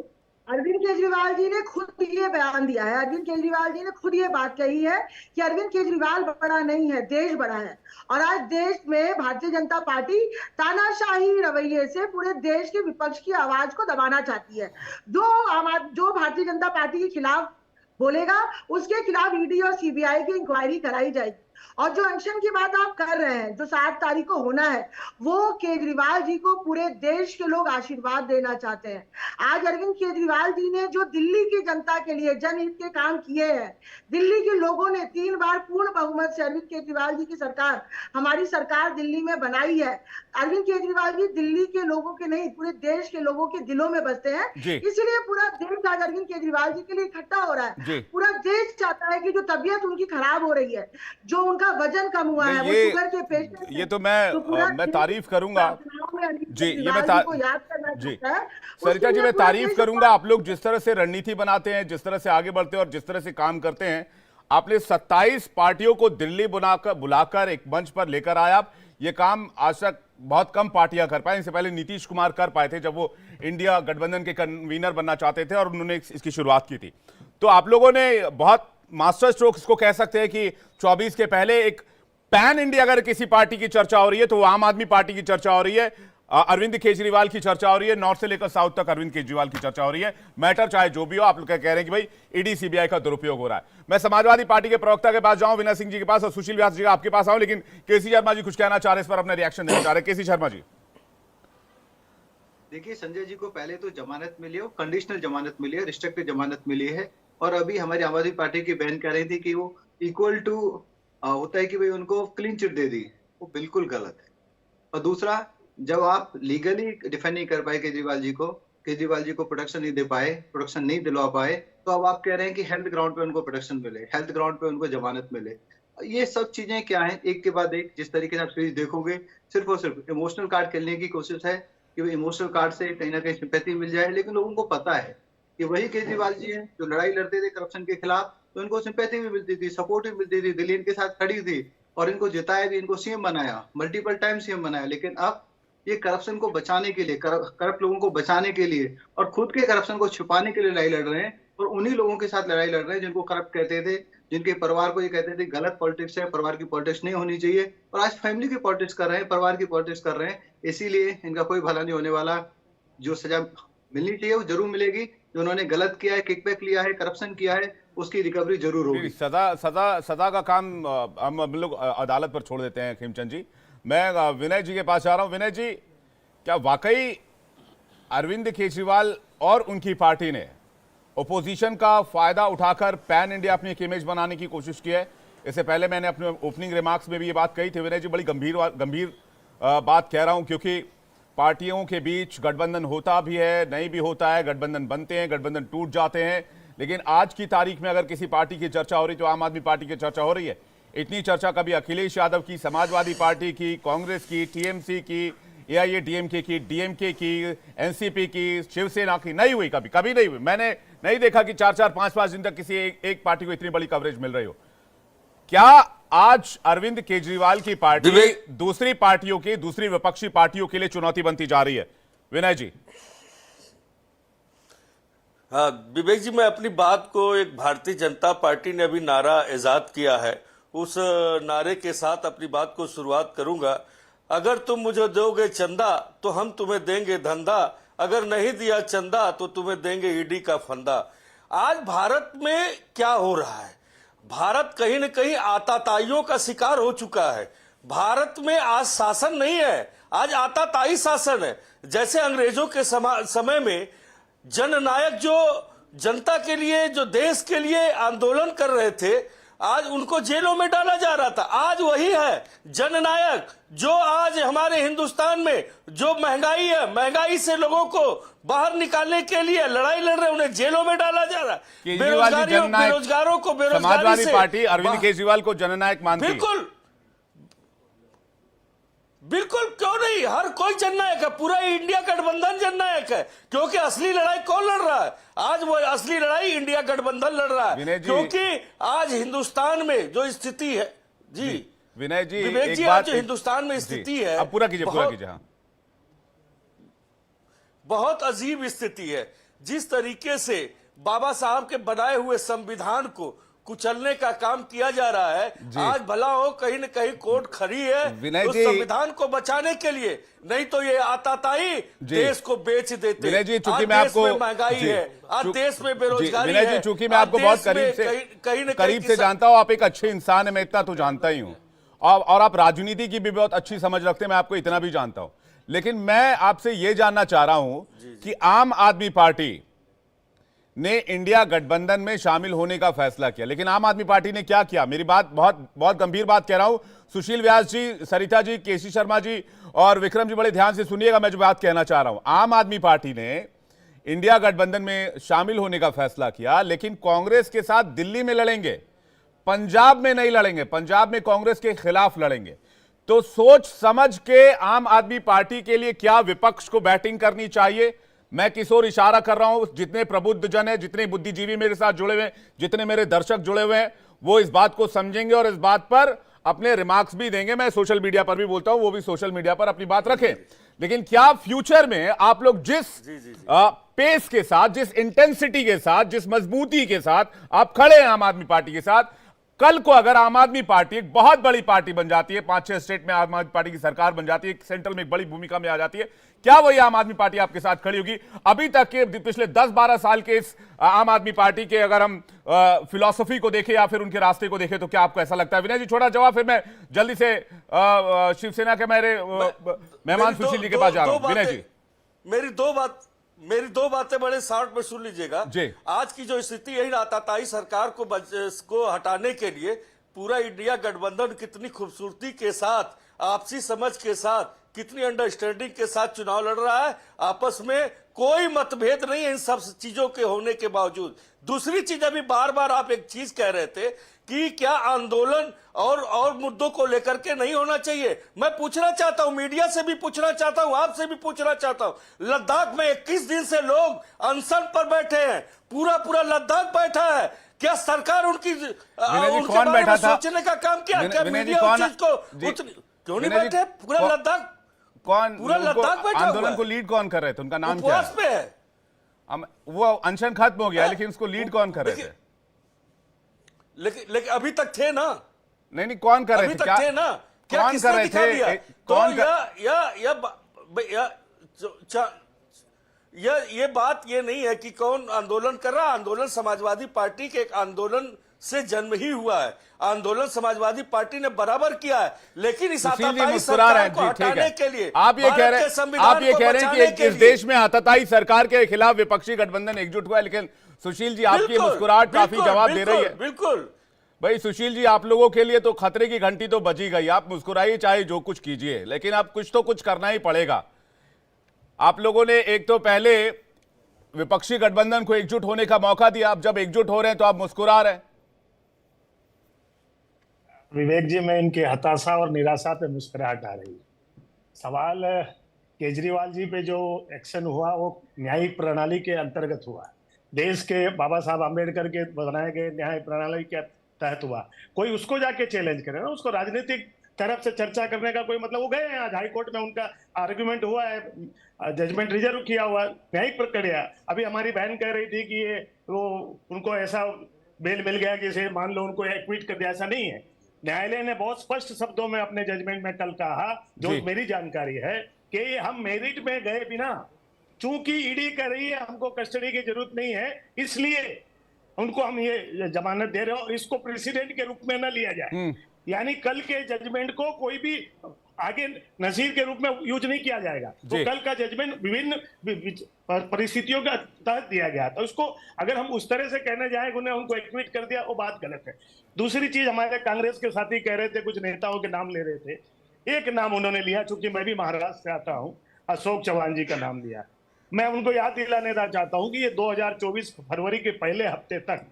अरविंद केजरीवाल जी ने खुद ये बयान दिया है, अरविंद केजरीवाल जी ने खुद ये बात कही है कि अरविंद केजरीवाल बड़ा नहीं है, देश बड़ा है। और आज देश में भारतीय जनता पार्टी तानाशाही रवैये से पूरे देश के विपक्ष की आवाज को दबाना चाहती है। जो भारतीय जनता पार्टी के खिलाफ बोलेगा उसके खिलाफ ईडी और सीबीआई की इंक्वायरी कराई जाएगी। और जो अनशन की बात आप कर रहे हैं, जो 7 तारीख को होना है, वो केजरीवाल जी को पूरे देश के लोग आशीर्वाद देना चाहते हैं। आज अरविंद केजरीवाल जी ने जो दिल्ली की जनता के लिए जनहित के काम किए हैं, दिल्ली के लोगों ने 3 बार पूर्ण बहुमत से अरविंद केजरीवाल जी की सरकार, हमारी सरकार दिल्ली में बनाई है। अरविंद केजरीवाल जी दिल्ली के लोगों के नहीं, पूरे देश के लोगों के दिलों में बसते हैं, इसलिए पूरा देश आज अरविंद केजरीवाल जी के लिए इकट्ठा हो रहा है। पूरा देश चाहता है कि जो तबीयत उनकी खराब हो रही है, जो उनका वजन कम हुआ है, वो शुगर के पेशेंट, ये तो मैं तारीफ करूंगा जी, ये मैं जी सरिता जी मैं तारीफ करूंगा। आप लोग जिस तरह से रणनीति बनाते हैं, जिस तरह से आगे बढ़ते हैं और जिस तरह से काम करते हैं, आपने 27 पार्टियों को दिल्ली बुलाकर एक मंच पर लेकर आया। ये काम आज तक बहुत कम पार्टियां कर पाए। इससे पहले नीतीश कुमार कर पाए थे जब वो इंडिया गठबंधन के कन्वीनर बनना चाहते थे और उन्होंने इसकी शुरुआत की थी। तो आप लोगों ने बहुत मास्टर स्ट्रोक इसको कह सकते हैं कि 24 के पहले एक पैन इंडिया अगर किसी पार्टी की चर्चा हो रही है तो वो आम आदमी पार्टी की चर्चा हो रही है, अरविंद केजरीवाल की चर्चा हो रही है, नॉर्थ से लेकर साउथ तक अरविंद केजरीवाल की चर्चा हो रही है। मैटर चाहे जो भी हो, आप लोग कह रहे हैं कि भाई ईडी सीबीआई का दुरुपयोग हो रहा है। मैं समाजवादी पार्टी के प्रवक्ता के पास जाऊं, विनय सिंह जी के पास और सुशील व्यास जी का आपके पास आऊं, लेकिन केसी शर्मा जी कुछ कहना चाह रहे हैं, इस पर अपना रिएक्शन देना चाह रहे हैं। केसी शर्मा जी देखिए, संजय जी को पहले तो जमानत मिली है, कंडीशनल जमानत मिली है, रिस्ट्रिक्टेड जमानत मिली है। और अभी हमारी आम आदमी पार्टी की बहन कह रही थी कि वो इक्वल टू होता है कि भाई उनको क्लीन चिट दे दी, वो बिल्कुल गलत है। और दूसरा, जब आप लीगली डिफेंड नहीं कर पाए केजरीवाल जी को प्रोटेक्शन नहीं दे पाए, प्रोटेक्शन नहीं दिलवा पाए, तो अब आप कह रहे हैं कि हेल्थ ग्राउंड पे उनको प्रोटेक्शन मिले, हेल्थ ग्राउंड पे उनको जमानत मिले। ये सब चीजें क्या है, एक के बाद एक जिस तरीके से आप सीरीज देखोगे, सिर्फ और सिर्फ इमोशनल कार्ड खेलने की कोशिश है कि वो इमोशनल कार्ड से कहीं ना कहीं सिंपैथी मिल जाए। लेकिन लोगों को पता है कि वही केजरीवाल जी हैं जो लड़ाई लड़ते थे करप्शन के खिलाफ, तो इनको सिंपैथी भी मिलती थी, सपोर्ट भी मिलती थी, दिल्ली इनके साथ खड़ी थी और इनको जिताया भी, इनको सीएम बनाया, मल्टीपल टाइम सीएम बनाया। लेकिन अब ये करप्शन को बचाने के लिए, करप्ट लोगों को बचाने के लिए और खुद के करप्शन को छुपाने के लिए लड़ाई लड़ रहे हैं। और उन्हीं लोगों के साथ लड़ाई लड़ रहे हैं जिनको करप्ट कहते थे, जिनके परिवार को ये कहते थे गलत पॉलिटिक्स है, परिवार की पॉलिटिक्स नहीं होनी चाहिए, और आज फैमिली की पॉलिटिक्स कर रहे हैं, परिवार की पॉलिटिक्स कर रहे हैं। इसीलिए इनका कोई भला नहीं होने वाला। जो सजा मिलनी चाहिए वो जरूर मिलेगी। जो उन्होंने गलत किया है, किकबैक लिया है, करप्शन किया है, उसकी रिकवरी जरूर होगी। सजा का काम हम लोग अदालत पर छोड़ देते हैं। खेमचंद जी, मैं विनय जी के पास जा रहा हूं। विनय जी, क्या वाकई अरविंद केजरीवाल और उनकी पार्टी ने ओपोजिशन का फायदा उठाकर पैन इंडिया अपनी एक इमेज बनाने की कोशिश की है? इससे पहले मैंने अपने ओपनिंग रिमार्क्स में भी ये बात कही थी। विनय जी, बड़ी गंभीर बात कह रहा हूं, क्योंकि पार्टियों के बीच गठबंधन होता भी है, नहीं भी होता है, गठबंधन बनते हैं, गठबंधन टूट जाते हैं। लेकिन आज की तारीख में अगर किसी पार्टी की चर्चा हो रही तो आम आदमी पार्टी की चर्चा हो रही है। इतनी चर्चा कभी अखिलेश यादव की, समाजवादी पार्टी की, कांग्रेस की, टीएमसी की, एआईएडीएमके की, डीएमके की, एनसीपी की, शिवसेना की नहीं हुई, कभी नहीं हुई। मैंने नहीं देखा कि 4-4, 5-5 दिन तक किसी एक पार्टी को इतनी बड़ी कवरेज मिल रही हो। क्या आज अरविंद केजरीवाल की पार्टी दूसरी पार्टियों की, दूसरी विपक्षी पार्टियों के लिए चुनौती बनती जा रही है? विनय जी। हाँ विवेक जी, मैं अपनी बात को एक भारतीय जनता पार्टी ने अभी नारा इजाद किया है, उस नारे के साथ अपनी बात को शुरुआत करूंगा। अगर तुम मुझे दोगे चंदा तो हम तुम्हें देंगे धंधा, अगर नहीं दिया चंदा तो तुम्हें देंगे ईडी का फंदा। आज भारत में क्या हो रहा है? भारत कहीं न कहीं आताताइयों का शिकार हो चुका है। भारत में आज शासन नहीं है, आज आताताई शासन है। जैसे अंग्रेजों के समय में जननायक जो जनता के लिए, जो देश के लिए आंदोलन कर रहे थे, आज उनको जेलों में डाला जा रहा था। आज वही है जननायक जो आज हमारे हिंदुस्तान में जो महंगाई है, महंगाई से लोगों को बाहर निकालने के लिए लड़ाई लड़ रहे, उन्हें जेलों में डाला जा रहा है। बेरोजगारों को बेरोजगारी समाजवादी पार्टी अरविंद केजरीवाल को जननायक मानती है। बिल्कुल बिल्कुल, क्यों नहीं, हर कोई जननायक है, पूरा इंडिया गठबंधन जननायक है। क्योंकि असली लड़ाई कौन लड़ रहा है? आज वो असली लड़ाई इंडिया गठबंधन लड़ रहा है, क्योंकि आज हिंदुस्तान में जो स्थिति है जी विनय जी, विवेक जी, आज जो हिंदुस्तान में स्थिति है, अब पूरा कीजिए। हाँ, बहुत अजीब स्थिति है। जिस तरीके से बाबा साहब के बनाए हुए संविधान को कुचलने का काम किया जा रहा है, आज भला हो कहीं न कहीं कोर्ट खड़ी है उस संविधान को बचाने के लिए, नहीं तो ये आताताई देश को बेच देते। विनय जी, चूंकि मैं आपको महंगाई है, आज देश में बेरोजगारी है। विनय जी, चूंकि मैं आपको बहुत करीब से जानता हूं, आप एक अच्छे इंसान है, मैं इतना तो जानता ही हूं, और आप राजनीति की भी बहुत अच्छी समझ रखते हैं, मैं आपको इतना भी जानता हूं। लेकिन मैं आपसे यह जानना चाह रहा हूं कि आम आदमी पार्टी ने इंडिया गठबंधन में शामिल होने का फैसला किया, लेकिन आम आदमी पार्टी ने क्या किया? मेरी बात बहुत गंभीर बात कह रहा हूं। सुशील व्यास जी, सरिता जी, केसी शर्मा जी और विक्रम जी, बड़े ध्यान से सुनिएगा मैं जो बात कहना चाह रहा हूं। आम आदमी पार्टी ने इंडिया गठबंधन में शामिल होने का फैसला किया, लेकिन कांग्रेस के साथ दिल्ली में लड़ेंगे, पंजाब में नहीं लड़ेंगे, पंजाब में कांग्रेस के खिलाफ लड़ेंगे। तो सोच समझ के आम आदमी पार्टी के लिए क्या विपक्ष को बैटिंग करनी चाहिए? मैं किस ओर इशारा कर रहा हूं? जितने प्रबुद्ध जन है, जितने बुद्धिजीवी मेरे साथ जुड़े हुए हैं, जितने मेरे दर्शक जुड़े हुए हैं, वो इस बात को समझेंगे और इस बात पर अपने रिमार्क्स भी देंगे। मैं सोशल मीडिया पर भी बोलता हूं, वो भी सोशल मीडिया पर अपनी बात रखें। लेकिन क्या फ्यूचर में आप लोग जिस पेस के साथ, जिस इंटेंसिटी के साथ, जिस मजबूती के साथ आप खड़े हैं आम आदमी पार्टी के साथ, कल को अगर आम आदमी पार्टी एक बहुत बड़ी पार्टी बन जाती है, 5-6 स्टेट में आम आदमी पार्टी की सरकार बन जाती है, सेंट्रल में एक बड़ी भूमिका में आ जाती है, क्या वही आम आदमी पार्टी आपके साथ खड़ी होगी? अभी तक के पिछले 10-12 साल के इस आम आदमी पार्टी के अगर हम फिलॉसफी को देखें या फिर उनके रास्ते को देखें तो क्या आपको ऐसा लगता है? विनय जी, छोटा जवाब, फिर मैं जल्दी से शिवसेना के मेरे मेहमान सुशील जी के पास जा रहा हूं। विनय जी, मेरी दो बातें बड़े शॉर्ट में सुन लीजिएगा। आज की जो स्थिति है, आताताई सरकार को हटाने के लिए पूरा इंडिया गठबंधन कितनी खूबसूरती के साथ, आपसी समझ के साथ, कितनी अंडरस्टैंडिंग के साथ चुनाव लड़ रहा है। आपस में कोई मतभेद नहीं है इन सब चीजों के होने के बावजूद। दूसरी चीज, अभी बार बार आप एक चीज कह रहे थे कि क्या आंदोलन और मुद्दों को लेकर के नहीं होना चाहिए। मैं पूछना चाहता हूं, मीडिया से भी पूछना चाहता हूं, आपसे भी पूछना चाहता हूं। लद्दाख में 21 दिन से लोग अनशन पर बैठे हैं, पूरा लद्दाख बैठा है। क्या सरकार उनके बारे में सोचने का काम किया? क्या मीडिया उस चीज को क्यों नहीं बैठे? पूरा लद्दाख बैठा, आंदोलन को लीड कौन कर रहे थे? उनका नाम क्या है? वो अनशन खत्म हो गया, लेकिन उसको लीड कौन कर रहे थे? लेकिन अभी तक थे ना। नहीं, कौन कर रहे थे? अभी तक थे ना। क्या कौन कर रहे थे? ये बात ये नहीं है कि कौन आंदोलन कर रहा। आंदोलन समाजवादी पार्टी के एक आंदोलन से जन्म ही हुआ है। आंदोलन समाजवादी पार्टी ने बराबर किया है, लेकिन इस आताताई सरकार को हटाने के लिए आप ये कह रहे हैं कि इस देश में आताताई सरकार के खिलाफ विपक्षी गठबंधन एकजुट हुआ है। लेकिन सुशील जी, आपकी मुस्कुराहट काफी जवाब दे रही है। बिल्कुल भाई सुशील जी, आप लोगों के लिए तो खतरे की घंटी तो बजी गई। आप मुस्कुराइए, चाहे जो कुछ कीजिए, लेकिन आप कुछ तो कुछ करना ही पड़ेगा। आप लोगों ने एक तो पहले विपक्षी गठबंधन को एकजुट होने का मौका दिया, अब जब एकजुट हो रहे हैं तो आप मुस्कुरा रहे हैं। विवेक जी, मैं इनकी हताशा और निराशा पे मुस्कुराहट आ रही है। सवाल केजरीवाल जी पे जो एक्शन हुआ वो न्यायिक प्रणाली के अंतर्गत हुआ, देश के बाबा साहब आम्बेडकर के बनाए गए न्याय प्रणाली के तहत हुआ। कोई उसको जाके चैलेंज करे ना, उसको राजनीतिक तरफ से चर्चा करने का कोई मतलब। वो गए हैं आज हाई कोर्ट में, उनका आर्ग्यूमेंट हुआ है, जजमेंट रिजर्व किया हुआ, न्यायिक प्रक्रिया। अभी हमारी बहन कह रही थी कि ये वो उनको ऐसा बेल मिल गया कि इसे मान लो उनको एक्विट कर दिया, ऐसा नहीं है। न्यायालय ने बहुत स्पष्ट शब्दों में अपने जजमेंट में कल कहा, जो मेरी जानकारी है, कि हम मेरिट में गए बिना, चूंकि ईडी कर रही है, हमको कस्टडी की जरूरत नहीं है, इसलिए उनको हम ये जमानत दे रहे हो, इसको प्रेसिडेंट के रूप में न लिया जाए। यानी कल के जजमेंट को कोई भी आगे नजीर के रूप में यूज नहीं किया जाएगा। तो कल का जजमेंट विभिन्न परिस्थितियों के तहत दिया गया, तो उसको अगर हम उस तरह से कहने जाए उन्हें उनको एक्विट कर दिया, वो बात गलत है। दूसरी चीज, हमारे कांग्रेस के साथी कह रहे थे, कुछ नेताओं के नाम ले रहे थे, एक नाम उन्होंने लिया, चूंकि मैं भी महाराष्ट्र से आता हूं, अशोक चौहान जी का नाम लिया। मैं उनको याद दिलाने चाहता हूं कि ये 2024 फरवरी के पहले हफ्ते तक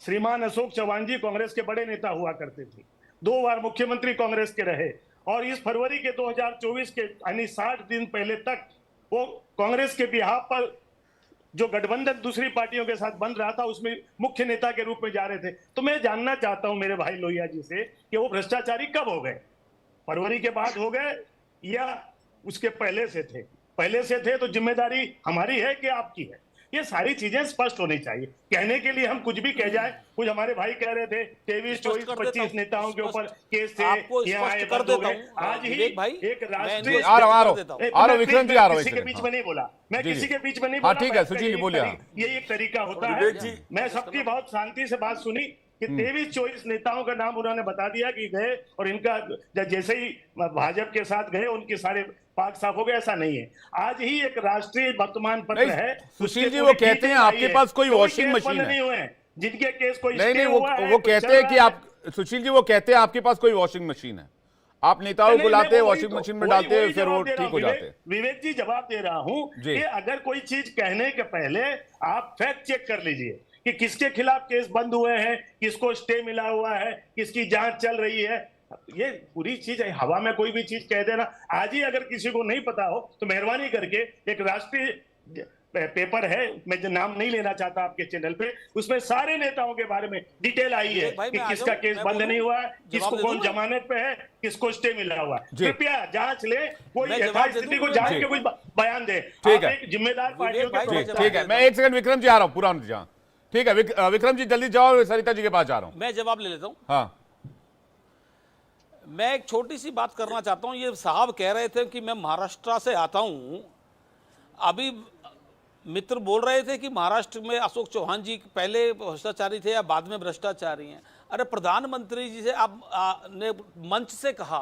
श्रीमान अशोक चौहान जी कांग्रेस के बड़े नेता हुआ करते थे, 2 बार मुख्यमंत्री कांग्रेस के रहे, और इस फरवरी के 2024 के यानी 60 दिन पहले तक वो कांग्रेस के बिहाफ पर जो गठबंधन दूसरी पार्टियों के साथ बन रहा था उसमें मुख्य नेता के रूप में जा रहे थे। तो मैं जानना चाहता हूं मेरे भाई लोहिया जी से कि वो भ्रष्टाचारी कब हो गए? फरवरी के बाद हो गए या उसके पहले से थे? पहले से थे तो जिम्मेदारी हमारी है कि आपकी है? ये सारी चीजें स्पष्ट होनी चाहिए। कहने के लिए हम कुछ भी कह जाए, कुछ हमारे भाई कह रहे थे 23, 24, 25 नेताओं के ऊपर केस थे, आज ही एक राष्ट्रीय विक्रम जी आ रहा किसी के बीच में नहीं बोला, मैं किसी के बीच में नहीं बोला। ठीक है, सुशील जी बोलिए। ये एक तरीका होता है। मैं सबकी बहुत शांति से बात सुनी कि 23-24 नेताओं का नाम उन्होंने बता दिया कि गए, और इनका जैसे ही भाजपा के साथ गए उनके सारे पाक साफ हो गए, ऐसा नहीं है। आज ही एक राष्ट्रीय वर्तमान पत्र है, सुशील जी वो कहते हैं आपके पास कोई वॉशिंग मशीन नहीं हुए हैं जिनके केस कोई नहीं, वो कहते हैं कि आप, सुशील जी वो कहते हैं आपके पास कोई वॉशिंग मशीन है, आप नेताओं को बुलाते हैं, वॉशिंग मशीन में डालते हैं, फिर वो ठीक हो जाते हैं। विवेक जी, जवाब दे रहा हूं कि अगर कोई चीज कहने के पहले आप फैक्ट चेक कर लीजिए कि किसके खिलाफ केस बंद हुए हैं, किसको स्टे मिला हुआ है, किसकी जांच चल रही है। ये पूरी चीज है, हवा में कोई भी चीज कह देना। आज ही अगर किसी को नहीं पता हो तो मेहरबानी करके एक राष्ट्रीय पेपर है, मैं जो नाम नहीं लेना चाहता आपके चैनल पे, उसमें सारे नेताओं के बारे में डिटेल आई है कि किसका केस बंद नहीं हुआ है, किसको कौन जमानत पे है, किसको स्टे मिला हुआ है। कृपया जांच ले, कोई यथास्थिति को जांच के कुछ बयान दे। ठीक है, जिम्मेदार पार्टियों के। ठीक है, मैं एक सेकंड विक्रम जी आ रहा हूँ, पूरा जहाँ। ठीक है विक्रम जी जल्दी जाओ, सरिता जी के पास जा रहा हूँ। मैं जवाब ले लेता हूँ। हाँ, मैं एक छोटी सी बात करना चाहता हूँ। ये साहब कह रहे थे कि मैं महाराष्ट्र से आता हूँ, अभी मित्र बोल रहे थे कि महाराष्ट्र में अशोक चौहान जी पहले भ्रष्टाचारी थे या बाद में भ्रष्टाचारी हैं। अरे प्रधानमंत्री जी से आप ने मंच से कहा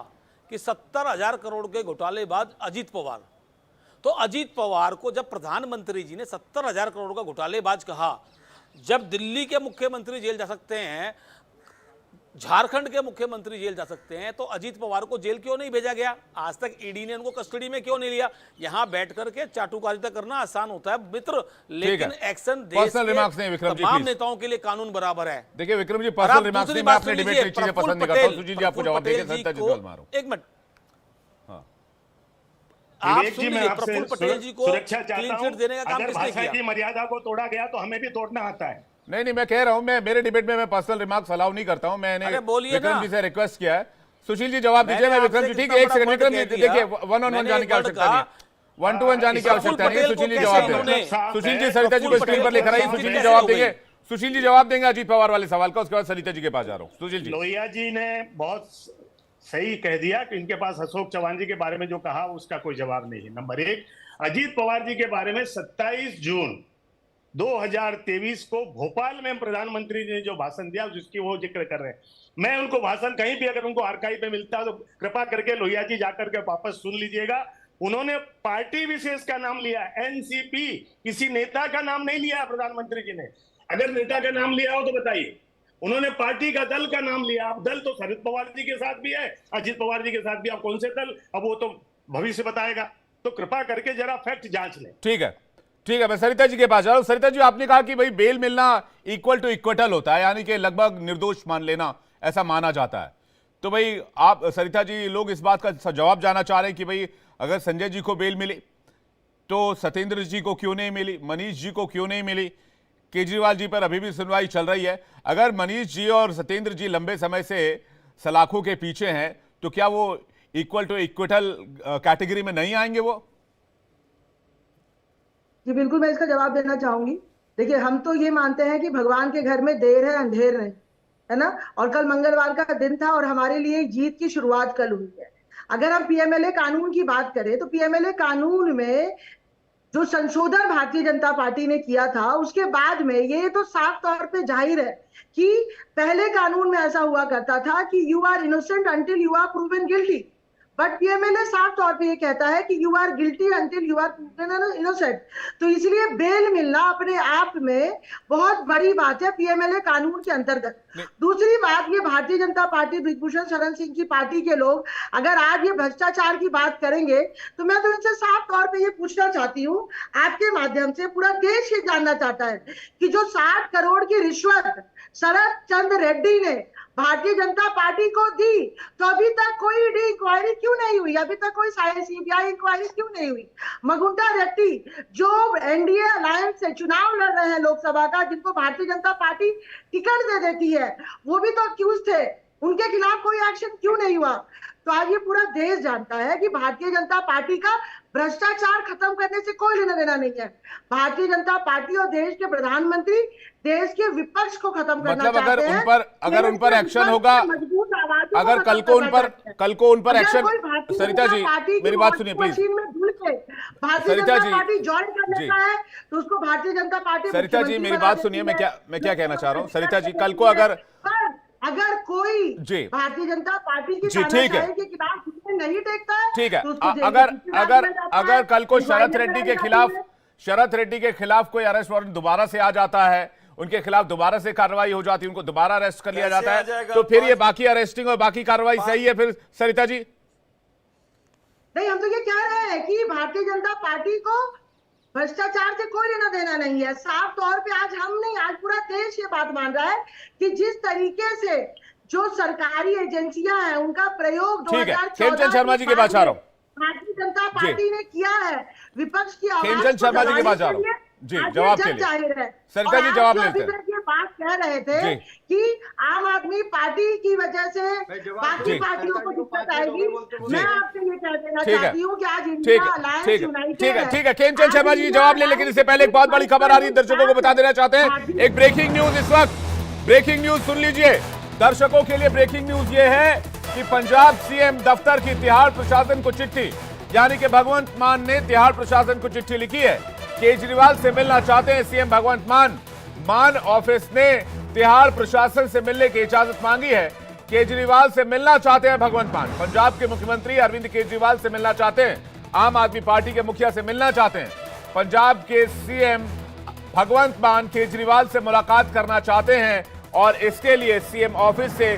कि 70,000 करोड़ के घोटालेबाज अजीत पवार, तो अजीत पवार को जब प्रधानमंत्री जी ने 70,000 करोड़ का घोटालेबाज कहा, जब दिल्ली के मुख्यमंत्री जेल जा सकते हैं, झारखंड के मुख्यमंत्री जेल जा सकते हैं, तो अजीत पवार को जेल क्यों नहीं भेजा गया? आज तक ईडी ने उनको कस्टडी में क्यों नहीं लिया? यहां बैठ करके चाटुकारिता करना आसान होता है मित्र, लेकिन एक्शन देश के तमाम नेताओं के लिए कानून बराबर है। देखिए विक्रम जी, पर्सनल रिमार्क्स नहीं, मैं अपने डिबेट की चीजें पसंद नहीं करता हूं। सुशील जी आपको जवाब देंगे, एक मिनट आप सुन लीजिए, प्रफुल्ल पटेल जी को क्लीन चिट देने का काम किसने किया? की मर्यादा को तोड़ा गया तो हमें भी तोड़ना आता है। नहीं, मैं कह रहा हूं, मैं मेरे डिबेट में मैं पर्सनल रिमार्क्स अलाउ नहीं करता हूं। मैंने विक्रम जी से रिक्वेस्ट किया है, सुशील जी जवाब दीजिए। मैं विक्रम जी, ठीक है, एक सेकंड विक्रम जी, देखिए 1-on-1 जाने की आवश्यकता नहीं, 1-to-1 जाने की आवश्यकता नहीं। सुशील जी जवाब देंगे। सुशील जी सरिता जी को स्क्रीन पर लिख रहा है, सुशील जी जवाब देंगे। सुशील जी जवाब देंगे अजीत पवार वाले सवाल का, उसके बाद सरिता जी के पास जा रहा हूं। सुशील जी, लोहिया जी ने बहुत सही कह दिया कि इनके पास अशोक चौहान जी के बारे में जो कहा उसका कोई जवाब नहीं है। नंबर 1, अजीत पवार जी के बारे में 27 जून 2023 को भोपाल में प्रधानमंत्री ने जो भाषण दिया जिसकी वो जिक्र कर रहे हैं, मैं उनको भाषण कहीं भी अगर उनको आर्काइव में मिलता है तो कृपा करके लोहिया जी जाकर के वापस सुन लीजिएगा। उन्होंने पार्टी विशेष का नाम लिया, एनसीपी, किसी नेता का नाम नहीं लिया प्रधानमंत्री जी ने। अगर नेता का नाम लिया हो तो बताइए। उन्होंने पार्टी का, दल का नाम लिया। अब दल तो शरद पवार जी के साथ भी है, अजीत पवार जी के साथ भी। अब कौन से दल, अब वो तो भविष्य बताएगा। तो कृपा करके जरा फैक्ट जांच लें। ठीक है, मैं सरिता जी के पास जा रहा हूं। सरिता जी, आपने कहा कि भाई बेल मिलना इक्वल टू इक्वटल होता है, यानी कि लगभग निर्दोष मान लेना, ऐसा माना जाता है। तो भाई आप सरिता जी, लोग इस बात का जवाब जानना चाह रहे हैं कि भाई अगर संजय जी को बेल मिली तो सत्येंद्र जी को क्यों नहीं मिली, मनीष जी को क्यों नहीं मिली? केजरीवाल जी पर अभी भी सुनवाई चल रही है। अगर मनीष जी और सत्येंद्र जी लंबे समय से सलाखों के पीछे हैं तो क्या वो इक्वल टू इक्विटल कैटेगरी में नहीं आएंगे वो? जी बिल्कुल, मैं इसका जवाब देना चाहूंगी। देखिए, हम तो ये मानते हैं कि भगवान के घर में देर है अंधेर नहीं, है ना। और कल मंगलवार का दिन था और हमारे लिए जीत की शुरुआत कल हुई है। अगर हम पीएमएलए कानून की बात करें तो पीएमएलए कानून में जो संशोधन भारतीय जनता पार्टी ने किया था, उसके बाद में ये तो साफ तौर पे जाहिर है कि पहले कानून में ऐसा हुआ करता था कि you are innocent until you are proven guilty, but PMLA साफ तौर पे ये कहता है कि you are guilty until you are proven innocent. तो इसलिए बेल मिलना अपने आप में बहुत बड़ी बात है पीएमएलए कानून के अंतर्गत। दूसरी बात, ये भारतीय जनता पार्टी, ब्रिजभूषण शरण सिंह की पार्टी के लोग अगर आज ये भ्रष्टाचार की बात करेंगे तो मैं तो इनसे साफ तौर पे ये पूछना चाहती हूँ, आपके माध्यम से पूरा देश ये जानना चाहता है कि जो 60 करोड़ की रिश्वत शरद चंद्र रेड्डी ने भारतीय जनता पार्टी को दी, तो अभी तक कोई ईडी इंक्वायरी क्यों नहीं हुई? अभी तक कोई सीबीआई इंक्वायरी क्यों नहीं हुई? मगुंडा रेड्डी जो एनडीए अलायंस से चुनाव लड़ रहे हैं लोकसभा का, जिनको भारतीय जनता पार्टी टिकट दे देती है, वो भी तो अक्यूज थे, उनके खिलाफ कोई एक्शन क्यों नहीं हुआ? तो आज ये पूरा देश जानता है कि भारतीय जनता पार्टी का भ्रष्टाचार खत्म करने से कोई लेना देना नहीं है। भारतीय जनता पार्टी और देश के प्रधानमंत्री देश के विपक्ष को खत्म करना मतलब चाहते हैं। अगर उन पर एक्शन होगा, अगर कल को उन पर एक्शन, सरिता जी मेरी बात सुनिए please. Bharatiya Janata party join कर लेता है तो उसको भारतीय जनता पार्टी, सरिता जी मेरी बात सुनिए, मैं क्या कहना चाह रहा हूँ। सरिता जी, कल को अगर कोई भारतीय जनता पार्टी की तानाशाही के खिलाफ नहीं टेकता है, ठीक है, तो अगर कल को शरद रेड्डी के खिलाफ कोई अरेस्ट वारंट दोबारा से आ जाता है, उनके खिलाफ दोबारा से कार्रवाई हो जाती है, उनको दोबारा अरेस्ट कर लिया जाता है, तो फिर ये बाकी अरेस्टिंग और बाकी कार्रवाई सही है फिर सरिता जी? नहीं, हम तो ये कह रहे हैं कि भारतीय जनता पार्टी को भ्रष्टाचार से कोई लेना देना नहीं है। साफ तौर पे आज हम नहीं, आज पूरा देश ये बात मान रहा है कि जिस तरीके से जो सरकारी एजेंसियां हैं उनका प्रयोग 2014 खेमचंद शर्मा जी के पास आ रहा हूं, भारतीय जनता पार्टी ने किया है, विपक्ष की आवाज खेमचंद शर्मा जी के पास आ रहा हूं जी, जवाब के लिए सरिता जी जवाब लेते हैं। ये बात कह रहे थे कि आम आदमी पार्टी की वजह से बाकी पार्टियों को दिक्कत आएगी, मैं आपसे ये कह देना चाहती हूँ कि आज इंडिया अलायंस यूनाइटेड है। ठीक है, खेमचंद शर्मा जी जवाब ले, लेकिन इससे पहले एक बहुत बड़ी खबर आ रही है, दर्शकों को बता देना चाहते हैं। एक ब्रेकिंग न्यूज इस वक्त, ब्रेकिंग न्यूज सुन लीजिए दर्शकों के लिए। ब्रेकिंग न्यूज ये है कि पंजाब सीएम दफ्तर की तिहाड़ प्रशासन को चिट्ठी, यानी कि भगवंत मान ने तिहाड़ प्रशासन को चिट्ठी लिखी है। केजरीवाल से मिलना चाहते हैं सीएम भगवंत मान ऑफिस ने तिहाड़ प्रशासन से मिलने की इजाजत मांगी है। केजरीवाल से मिलना चाहते हैं भगवंत मान, पंजाब के मुख्यमंत्री अरविंद केजरीवाल से मिलना चाहते हैं, आम आदमी पार्टी के मुखिया से मिलना चाहते हैं, पंजाब के सीएम भगवंत मान केजरीवाल से मुलाकात करना चाहते हैं और इसके लिए सीएम ऑफिस से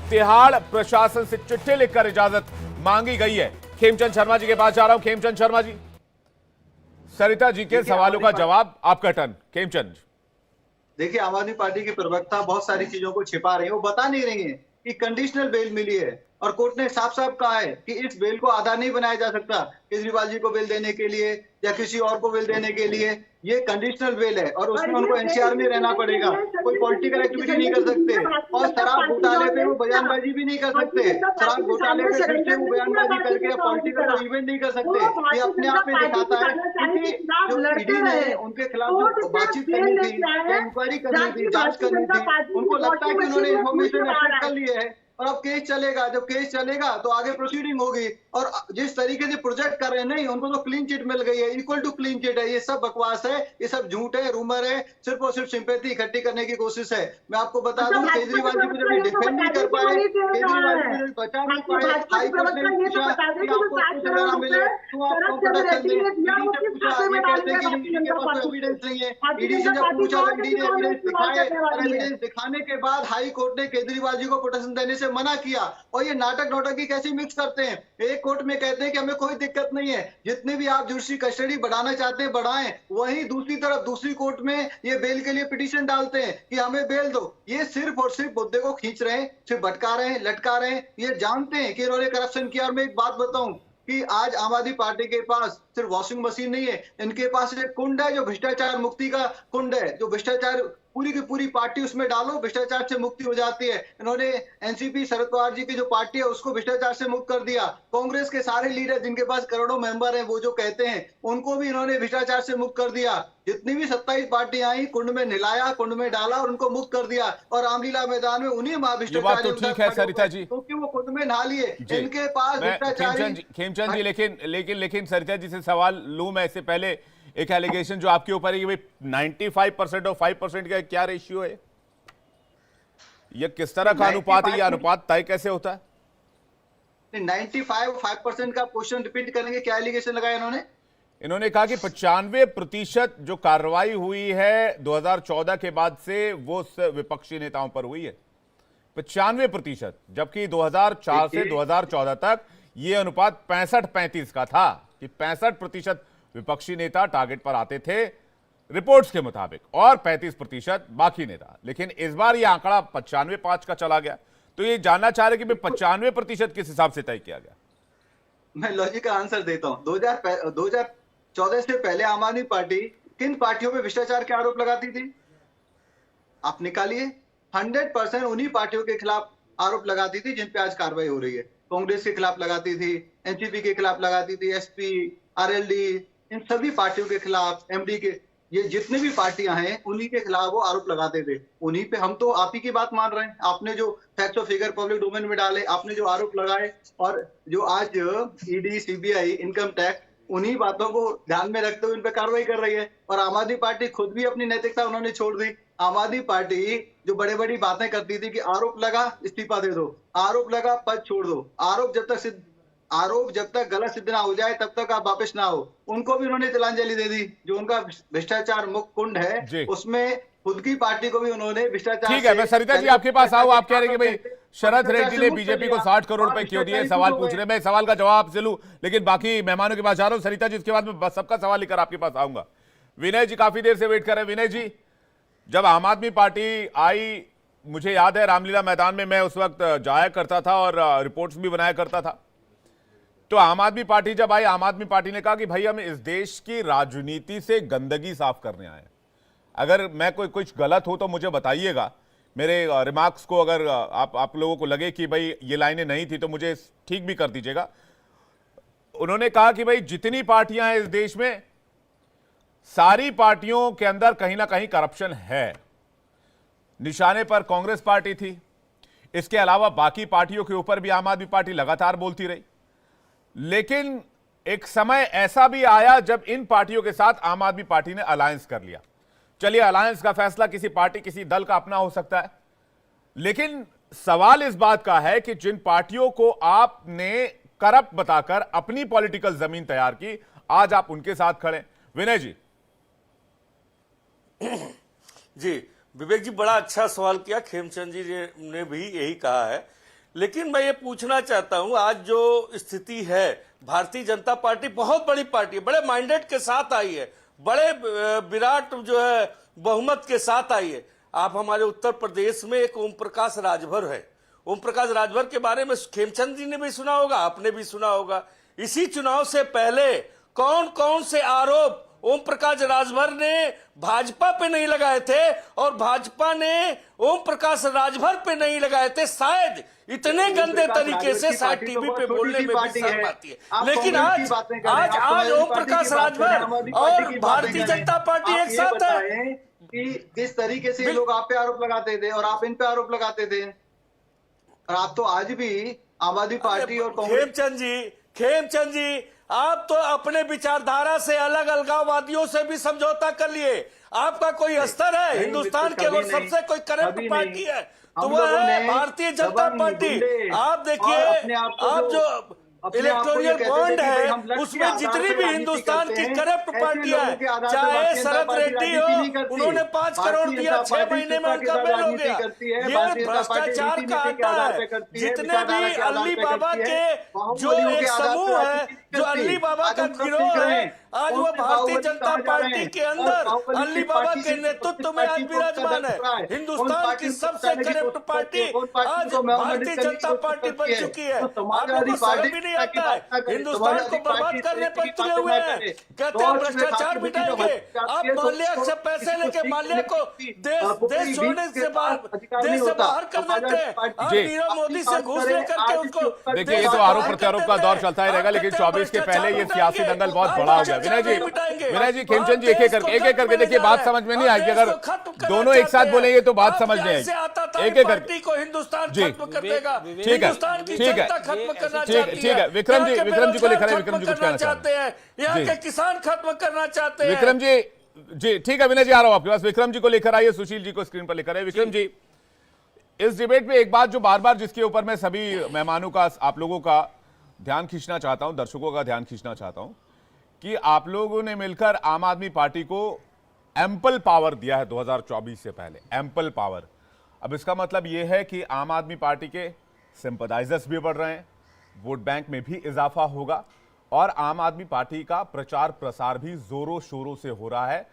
तिहाड़ प्रशासन से चिट्ठी लिखकर इजाजत मांगी गई है। खेमचंद शर्मा जी के पास जा रहा हूं। खेमचंद शर्मा जी, सरिता जी के सवालों का जवाब, आपका टर्न। खेमचंद, देखिए, आम आदमी पार्टी के प्रवक्ता बहुत सारी चीजों को छिपा रहे हैं, वो बता नहीं रही है कि कंडीशनल बेल मिली है और कोर्ट ने साफ साफ कहा है कि इस बेल को आधा नहीं बनाया जा सकता केजरीवाल जी को बेल देने के लिए या किसी और को बेल देने के लिए। ये कंडीशनल बेल है और उसमें उनको एनसीआर में रहना पड़ेगा, कोई पॉलिटिकल एक्टिविटी नहीं कर सकते और शराब घोटाले पे वो बयानबाजी भी नहीं कर सकते। शराब घोटाले पे फिर से वो बयानबाजी करके पॉलिटिकल इवेंट नहीं कर सकते। ये अपने आप में दिखाता है क्योंकि जो ईडी ने उनके खिलाफ जो बातचीत करनी थी, इंक्वायरी करनी थी, जांच करनी थी, उनको लगता है कि उन्होंने इन्फॉर्मेशन एक्सेप्ट कर लिए है और अब केस चलेगा। जब केस चलेगा तो आगे प्रोसीडिंग होगी और जिस तरीके से प्रोजेक्ट कर रहे हैं, नहीं, उनको तो क्लीन चिट मिल गई है, इक्वल टू क्लीन चिट है। ये सब बकवास है, ये सब झूठ है, रूमर है, सिर्फ और सिर्फ सिंपैथी इकट्ठी करने की कोशिश है। मैं आपको बता दूं, केजरीवाल जी को जब ये डिफेंड नहीं कर पाए, केजरीवाल जी को बचा नहीं पाए, हाईकोर्ट ने पूछा कि आपको कुछ ना मिले तो आप प्रोटेक्शन दें, ईडी से पूछा, ये कहते हैं कि ईडी के पास एविडेंस नहीं है। ईडी से जब पूछा तो ईडी ने एविडेंस दिखाए और एविडेंस दिखाने के बाद हाई कोर्ट ने केजरीवाल जी को प्रोटेक्शन देने से से मना किया। और ये नाटक नौटंकी कैसे मिक्स करते हैं, एक कोर्ट में कहते हैं कि हमें कोई दिक्कत नहीं है, जितने भी आप जुडिशरी कस्टडी बढ़ाना चाहते हैं बढ़ाएं, वहीं दूसरी तरफ दूसरी कोर्ट में ये बेल के लिए पिटीशन डालते हैं कि हमें बेल दो। ये सिर्फ और सिर्फ मुद्दे को खींच रहे हैं, सिर्फ भटका रहे हैं, लटका रहे हैं। ये जानते हैं कि इन्होंने करप्शन किया। और मैं एक बात बताऊं कि आज आम आदमी पार्टी के पास सिर्फ वॉशिंग मशीन नहीं है, इनके पास एक कुंड है जो भ्रष्टाचार मुक्ति का कुंड है, जो भ्रष्टाचार पूरी की पूरी पार्टी उसमें डालो, भ्रष्टाचार से मुक्ति हो जाती है। इन्होंने एनसीपी शरद पवार जी की जो पार्टी है उसको भ्रष्टाचार से मुक्त कर दिया। कांग्रेस के सारे लीडर जिनके पास करोड़ों मेंबर हैं, वो जो कहते हैं उनको भी इन्होंने भ्रष्टाचार से मुक्त कर दिया। जितनी भी 27 पार्टियां आई, कुंड में नहलाया, कुंड में डाला और उनको मुक्त कर दिया। और रामलीला मैदान में उन्हीं तो ठीक है सरिता जी, क्योंकि वो कुंड में नहा लिए, इनके पास भ्रष्टाचारी। खेमचंद जी, लेकिन सरिता जी से सवाल लूं मैं इससे पहले, एक एलिगेशन जो आपके ऊपर है कि भाई 95% और 5% का क्या रेशियो है, ये किस तरह का अनुपात है, ये अनुपात तय कैसे होता है? 95-5% का क्वेश्चन रिपीट करेंगे, क्या एलिगेशन लगाया इन्होंने? इन्होंने कहा कि 95% जो कार्रवाई हुई है 2014 के बाद से वो विपक्षी नेताओं पर हुई है, 95%, जबकि 2004 से 2014 तक ये अनुपात 65-35 का था कि 65% विपक्षी नेता टारगेट पर आते थे रिपोर्ट्स के मुताबिक और 35% बाकी नेता। लेकिन इस बार ये आंकड़ा 95-5 का चला गया। तो ये जानना चाह रहे कि 95% किस हिसाब से तय किया गया? मैं लॉजिक का आंसर देता हूं। 2014 से पहले आम आदमी पार्टी किन पार्टियों पे भ्रष्टाचार के आरोप लगाती थी? आप निकालिए। 100% उन्हीं पार्टियों के खिलाफ आरोप लगाती थी जिन पे आज कार्रवाई हो रही है। कांग्रेस के खिलाफ लगाती थी, एनसीपी के खिलाफ लगाती थी, एसपी, आरएलडी, इन सभी पार्टियों के खिलाफ, एमडी के, ये जितने भी पार्टियां हैं उन्हीं के खिलाफ वो आरोप लगाते थे। उन्हीं पे हम तो आप ही की बात मान रहे हैं। आपने जो फैक्ट और फिगर पब्लिक डोमेन में डाले, आपने जो आरोप लगाए, और जो आज ईडी, सीबीआई, इनकम टैक्स उन्हीं बातों को ध्यान में रखते हुए इन पे कार्रवाई कर रही है। और आम आदमी पार्टी खुद भी अपनी नैतिकता उन्होंने छोड़ दी। आम आदमी पार्टी जो बड़े बड़ी बातें करती थी कि आरोप लगा इस्तीफा दे दो, आरोप लगा पद छोड़ दो, आरोप जब तक गलत सिद्ध ना हो जाए तब तक आप वापस ना हो, उनको भी उन्होंने तिलांजलि दे दी। जो उनका भ्रष्टाचार मुक्त कुंड है उसमें खुद की पार्टी को भी उन्होंने भ्रष्टाचार। ठीक है, मैं सरिता जी आपके पास आऊं। आप कह रहे हैं कि भाई शरद रेड्डी ने बीजेपी को 60 करोड़ रुपए क्यों दिए, सवाल पूछ रहे हैं। मैं सवाल का जवाब आपसे लूं, लेकिन बाकी मेहमानों के पास जा रहा हूं। सरिता जी, इसके बाद मैं सबका सवाल लेकर आपके पास आऊंगा। विनय जी काफी देर से वेट कर रहे हैं। विनय जी, जब आम आदमी पार्टी आई, मुझे याद है रामलीला मैदान में मैं उस वक्त जाया करता था और रिपोर्ट्स भी बनाया करता था। तो आम आदमी पार्टी जब आई, आम आदमी पार्टी ने कहा कि भाई हम इस देश की राजनीति से गंदगी साफ करने आए हैं। अगर मैं कुछ गलत हो तो मुझे बताइएगा, मेरे रिमार्क्स को अगर आप लोगों को लगे कि भाई ये लाइनें नहीं थी तो मुझे ठीक भी कर दीजिएगा। उन्होंने कहा कि भाई जितनी पार्टियां हैं इस देश में, सारी पार्टियों के अंदर कहीं ना कहीं करप्शन है। निशाने पर कांग्रेस पार्टी थी, इसके अलावा बाकी पार्टियों के ऊपर भी आम आदमी पार्टी लगातार बोलती रही। लेकिन एक समय ऐसा भी आया जब इन पार्टियों के साथ आम आदमी पार्टी ने अलायंस कर लिया। चलिए, अलायंस का फैसला किसी पार्टी, किसी दल का अपना हो सकता है, लेकिन सवाल इस बात का है कि जिन पार्टियों को आपने करप्ट बताकर अपनी पॉलिटिकल जमीन तैयार की, आज आप उनके साथ खड़े। विनय जी। जी विवेक जी, बड़ा अच्छा सवाल किया। खेमचंद जी ने भी यही कहा है, लेकिन मैं ये पूछना चाहता हूं, आज जो स्थिति है, भारतीय जनता पार्टी बहुत बड़ी पार्टी है, बड़े माइंडेड के साथ आई है, बड़े विराट जो है बहुमत के साथ आई है। आप हमारे उत्तर प्रदेश में एक ओम प्रकाश राजभर है। ओम प्रकाश राजभर के बारे में खेमचंद जी ने भी सुना होगा, आपने भी सुना होगा। इसी चुनाव से पहले कौन कौन से आरोप ओम प्रकाश राजभर ने भाजपा पे नहीं लगाए थे और भाजपा ने ओम प्रकाश राजभर पे नहीं लगाए थे। शायद इतने गंदे तरीके से शायद टीवी पे बोलने में भी शर्म आती है, लेकिन आज ओम प्रकाश राजभर और भारतीय जनता पार्टी एक साथ है। कि किस तरीके से लोग आप पे आरोप लगाते थे और आप इन पे आरोप लगाते थे, और आप तो आज भी आम आदमी पार्टी और खेमचंद जी, आप तो अपने विचारधारा से अलग अलगाववादियों से भी समझौता कर लिए। आपका कोई स्तर है हिंदुस्तान के अगर सबसे कोई करप्ट पार्टी है तो वह है भारतीय जनता पार्टी। आप देखिए, आप जो अपने आप को ये इलेक्टोरल कहते थे बॉन्ड कि भाई है, हम लक्ष्य के उसमें आधार जितनी पे भी राजनीति हिंदुस्तान करते की हैं, करप्ट ऐसे पार्टियां लोगों हैं, के आधार पे चाहे भारतीय जनता शरद पार्टी रेड्डी राजनीति हो, नहीं करती। उन्होंने 5 करोड़ भारतीय दिया, जनता 6 पार्टी महीने में सत्ता के उनका साथ बेल हो राजनीति गया। करती है। ये भारतीय जनता पार्टी भ्रष्टाचार रीति का नीति के अड्डा आधार है। पे करती है, जितने विचारधारा भी के आधार अल्ली पे बाबा करती है, के जो बाहुबलियों एक के आधार पे समूह है, राजनीति जो करती। अल्ली बाबा आज का हम सब गिरोह सीख रहे है, हैं, आज कौन वो से भारतीय बाहुबली जनता कहाँ जा रहे पार्टी हैं, के और अंदर बाहुबली अल्ली किस बाबा पार्टी के से नेतृत्व में पार्टी आज को विराजमान दर्ज रहा है। है, कौन हिंदुस्तान पार्टी की को सबसे बचाने की करप्ट कोशिश पार्टी करती है, कौन पार्टी आज को महमूद भारतीय करने की जनता कोशिश पार्टी करती बन चुकी है। तो आप समाजवादी लोगों को पार्टी शर्म भी नहीं की आता बात ना है। करे, हिंदुस्तान को समाजवादी बर्बाद पार्टी करने पर की तुले बातें हुए ना हैं, करे। कहते हैं तो भ्रष्टाचार मिटाएंगे। आप माल्या से पैसे लेके माल्या को देश छोड़ने से बाहर, देश से बाहर कर देते हैं। आप जी। नीरव मोदी से घूस लेकर के उसको देखिए, ये तो आरोप प्रत्यारोप का दौर चलता ही रहेगा, लेकिन 24 के पहले ये सियासी दंगल बहुत बड़ा हो गया। विनय जी खेमचंद जी, एक एक करके देखिए, बात समझ में नहीं आएगी। अगर दोनों एक साथ बोलेंगे तो बात समझ में आएगी। एक एक करके को हिंदुस्तान जी। खत्म कर देगा। ठीक है, हिंदुस्तान की ठीक है, जनता खत्म करना ठीक है, चाहती ठीक है। विक्रम जी को लेकर है, विक्रम जी कुछ कहना चाहते हैं, यहाँ जी। के किसान खत्म करना चाहते हैं। विक्रम जी ठीक है, विनय जी आ रहा हूं आपके पास। विक्रम जी को लेकर आइए, सुशील जी को स्क्रीन पर लेकर आइए। विक्रम जी, इस डिबेट में एक बात जो बार बार जिसके ऊपर मैं सभी मेहमानों का, आप लोगों का ध्यान खींचना चाहता हूं, दर्शकों का ध्यान खींचना चाहता हूं कि आप लोगों ने मिलकर आम आदमी पार्टी को एम्पल पावर दिया है 2024 से पहले, एम्पल पावर। अब इसका मतलब यह है कि आम आदमी पार्टी के सिंपैथाइजर्स भी बढ़ रहे हैं, वोट बैंक में भी इजाफा होगा और आम आदमी पार्टी का प्रचार प्रसार भी जोरों शोरों से हो रहा है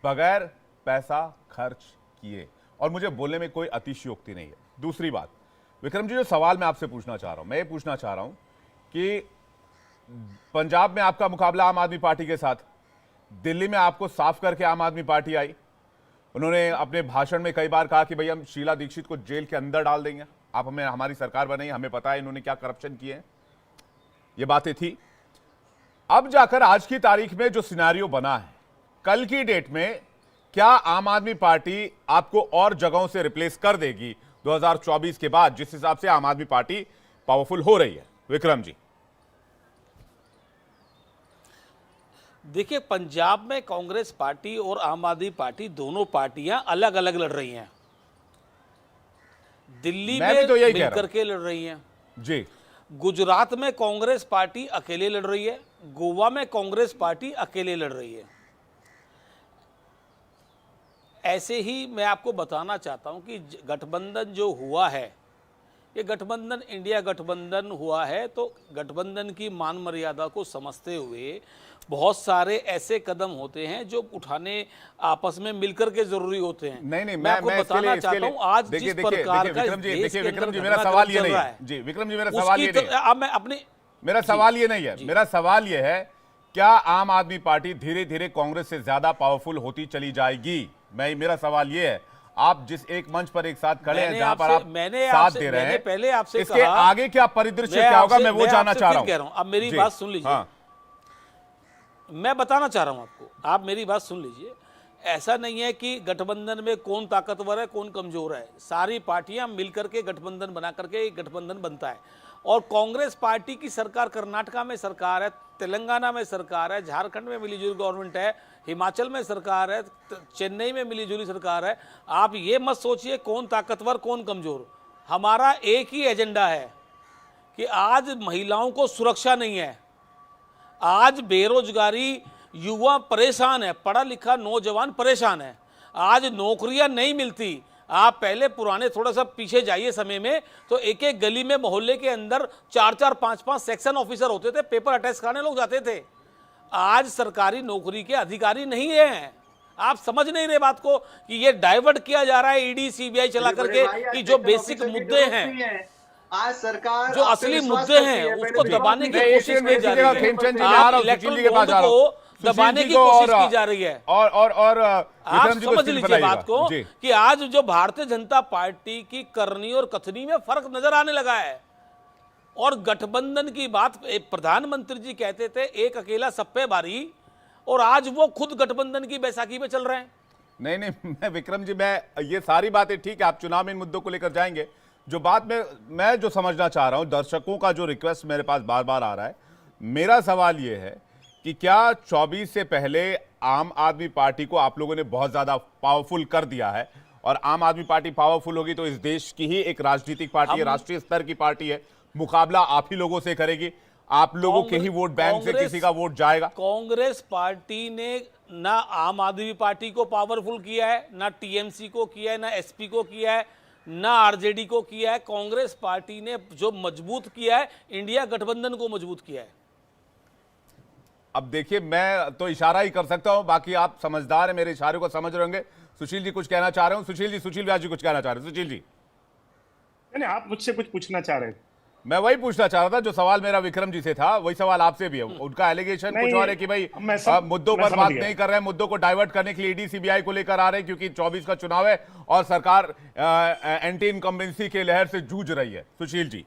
बगैर पैसा खर्च किए। और मुझे बोलने में कोई अतिशयोक्ति नहीं है। दूसरी बात, विक्रम जी, जो सवाल मैं आपसे पूछना चाह रहा हूं, मैं ये पूछना चाह रहा हूं कि पंजाब में आपका मुकाबला आम आदमी पार्टी के साथ, दिल्ली में आपको साफ करके आम आदमी पार्टी आई। उन्होंने अपने भाषण में कई बार कहा कि भाई हम शीला दीक्षित को जेल के अंदर डाल देंगे, आप हमें, हमारी सरकार बनाई, हमें पता है इन्होंने क्या करप्शन किए हैं। ये बातें थी। अब जाकर आज की तारीख में जो सिनेरियो बना है, कल की डेट में क्या आम आदमी पार्टी आपको और जगहों से रिप्लेस कर देगी 2024 के बाद, जिस हिसाब से आम आदमी पार्टी पावरफुल हो रही है? विक्रम जी, देखिए, पंजाब में कांग्रेस पार्टी और आम आदमी पार्टी दोनों पार्टियां अलग अलग लड़ रही हैं। दिल्ली में तो यही मिलकर के लड़ रही हैं जी। गुजरात में कांग्रेस पार्टी अकेले लड़ रही है, गोवा में कांग्रेस पार्टी अकेले लड़ रही है। ऐसे ही मैं आपको बताना चाहता हूं कि गठबंधन जो हुआ है, ये गठबंधन इंडिया गठबंधन हुआ है, तो गठबंधन की मान मर्यादा को समझते हुए बहुत सारे ऐसे कदम होते हैं जो उठाने आपस में मिलकर के जरूरी होते हैं। नहीं, मैं आपको बताना चाहता हूं आज जिस प्रकार का विक्रम जी मेरा सवाल ये नहीं है जी, विक्रम जी मेरा सवाल ये नहीं है। अब मैं अपनी मेरा सवाल ये नहीं है, मेरा सवाल ये है, क्या आम आदमी पार्टी धीरे धीरे कांग्रेस से ज्यादा पावरफुल होती चली जाएगी? मेरा सवाल ये है। आप जिस एक मंच पर एक साथ खड़े हैं, जहां पर आप साथ दे रहे हैं, पहले आपसे इसके आगे क्या परिदृश्य क्या होगा, मैं वो जानना चाह रहा हूं। अब मेरी बात सुन लीजिए, मैं बताना चाह रहा हूं आपको, आप मेरी बात सुन लीजिए। ऐसा नहीं है कि गठबंधन में कौन ताकतवर है कौन कमजोर है, सारी पार्टियां मिलकर के गठबंधन बना करके एक गठबंधन बनता है। और कांग्रेस पार्टी की सरकार कर्नाटका में सरकार है, तेलंगाना में सरकार है, झारखंड में मिलीजुली गवर्नमेंट है, हिमाचल में सरकार है, चेन्नई में मिलीजुली सरकार है। आप ये मत सोचिए कौन ताकतवर कौन कमजोर। हमारा एक ही एजेंडा है कि आज महिलाओं को सुरक्षा नहीं है, आज बेरोजगारी, युवा परेशान है, पढ़ा लिखा नौजवान परेशान है, आज नौकरियां नहीं मिलती। आप पहले पुराने थोड़ा सा पीछे जाइए समय में, तो एक एक गली में मोहल्ले के अंदर 4-4, 5-5 सेक्शन ऑफिसर होते थे, पेपर अटैच कराने लोग जाते थे। आज सरकारी नौकरी के अधिकारी नहीं है। आप समझ नहीं रहे बात को कि ये डाइवर्ट किया जा रहा है ईडी सीबीआई चला करके, कि जो बेसिक मुद्दे हैं, आज सरकार जो असली मुद्दे हैं उसको दबाने की कोशिश की जा रही है। आप इलेक्ट्रल बॉन्ड को दबाने की कोशिश की जा रही है। और आप समझ लीजिए बात को कि आज जो भारतीय जनता पार्टी की करनी और कथनी में फर्क नजर आने लगा है। और गठबंधन की बात प्रधानमंत्री जी कहते थे एक अकेला सब पे भारी, और आज वो खुद गठबंधन की बैसाखी में चल रहे हैं। नहीं, मैं विक्रम जी, मैं ये सारी बातें ठीक है, आप चुनाव में इन मुद्दों को लेकर जाएंगे। जो बात मैं जो समझना चाह रहा हूं, दर्शकों का जो रिक्वेस्ट मेरे पास बार बार आ रहा है, मेरा सवाल ये है कि क्या 24 से पहले आम आदमी पार्टी को आप लोगों ने बहुत ज्यादा पावरफुल कर दिया है, और आम आदमी पार्टी पावरफुल होगी तो इस देश की ही एक राजनीतिक पार्टी है, राष्ट्रीय स्तर की पार्टी है, मुकाबला आप ही लोगों से करेगी। आप लोगों के ही वोट बैंक से किसी का वोट जाएगा? कांग्रेस पार्टी ने ना आम आदमी पार्टी को पावरफुल किया है, ना टीएमसी को किया है, ना एसपी को किया है, ना आरजेडी को किया है। कांग्रेस पार्टी ने जो मजबूत किया है, इंडिया गठबंधन को मजबूत किया है। अब देखिए, मैं तो इशारा ही कर सकता हूं, बाकी आप समझदार हैं, मेरे इशारे को समझ रहे होंगे। सुशील जी कुछ कहना चाह रहे हो? सुशील व्यास जी कुछ कहना चाह रहे हो? सुशील जी, नहीं, आप मुझसे कुछ पूछना चाह रहे थे। मैं वही पूछना चाह रहा था जो सवाल मेरा विक्रम जी से था, वही सवाल आपसे भी है। उनका एलिगेशन कुछ और है कि भाई मुद्दों पर बात नहीं कर रहे हैं, मुद्दों को डाइवर्ट करने के लिए ईडी सीबीआई को लेकर आ रहे हैं, क्योंकि 24 का चुनाव है और सरकार एंटी इनकम्बेंसी के लहर से जूझ रही है। सुशील जी,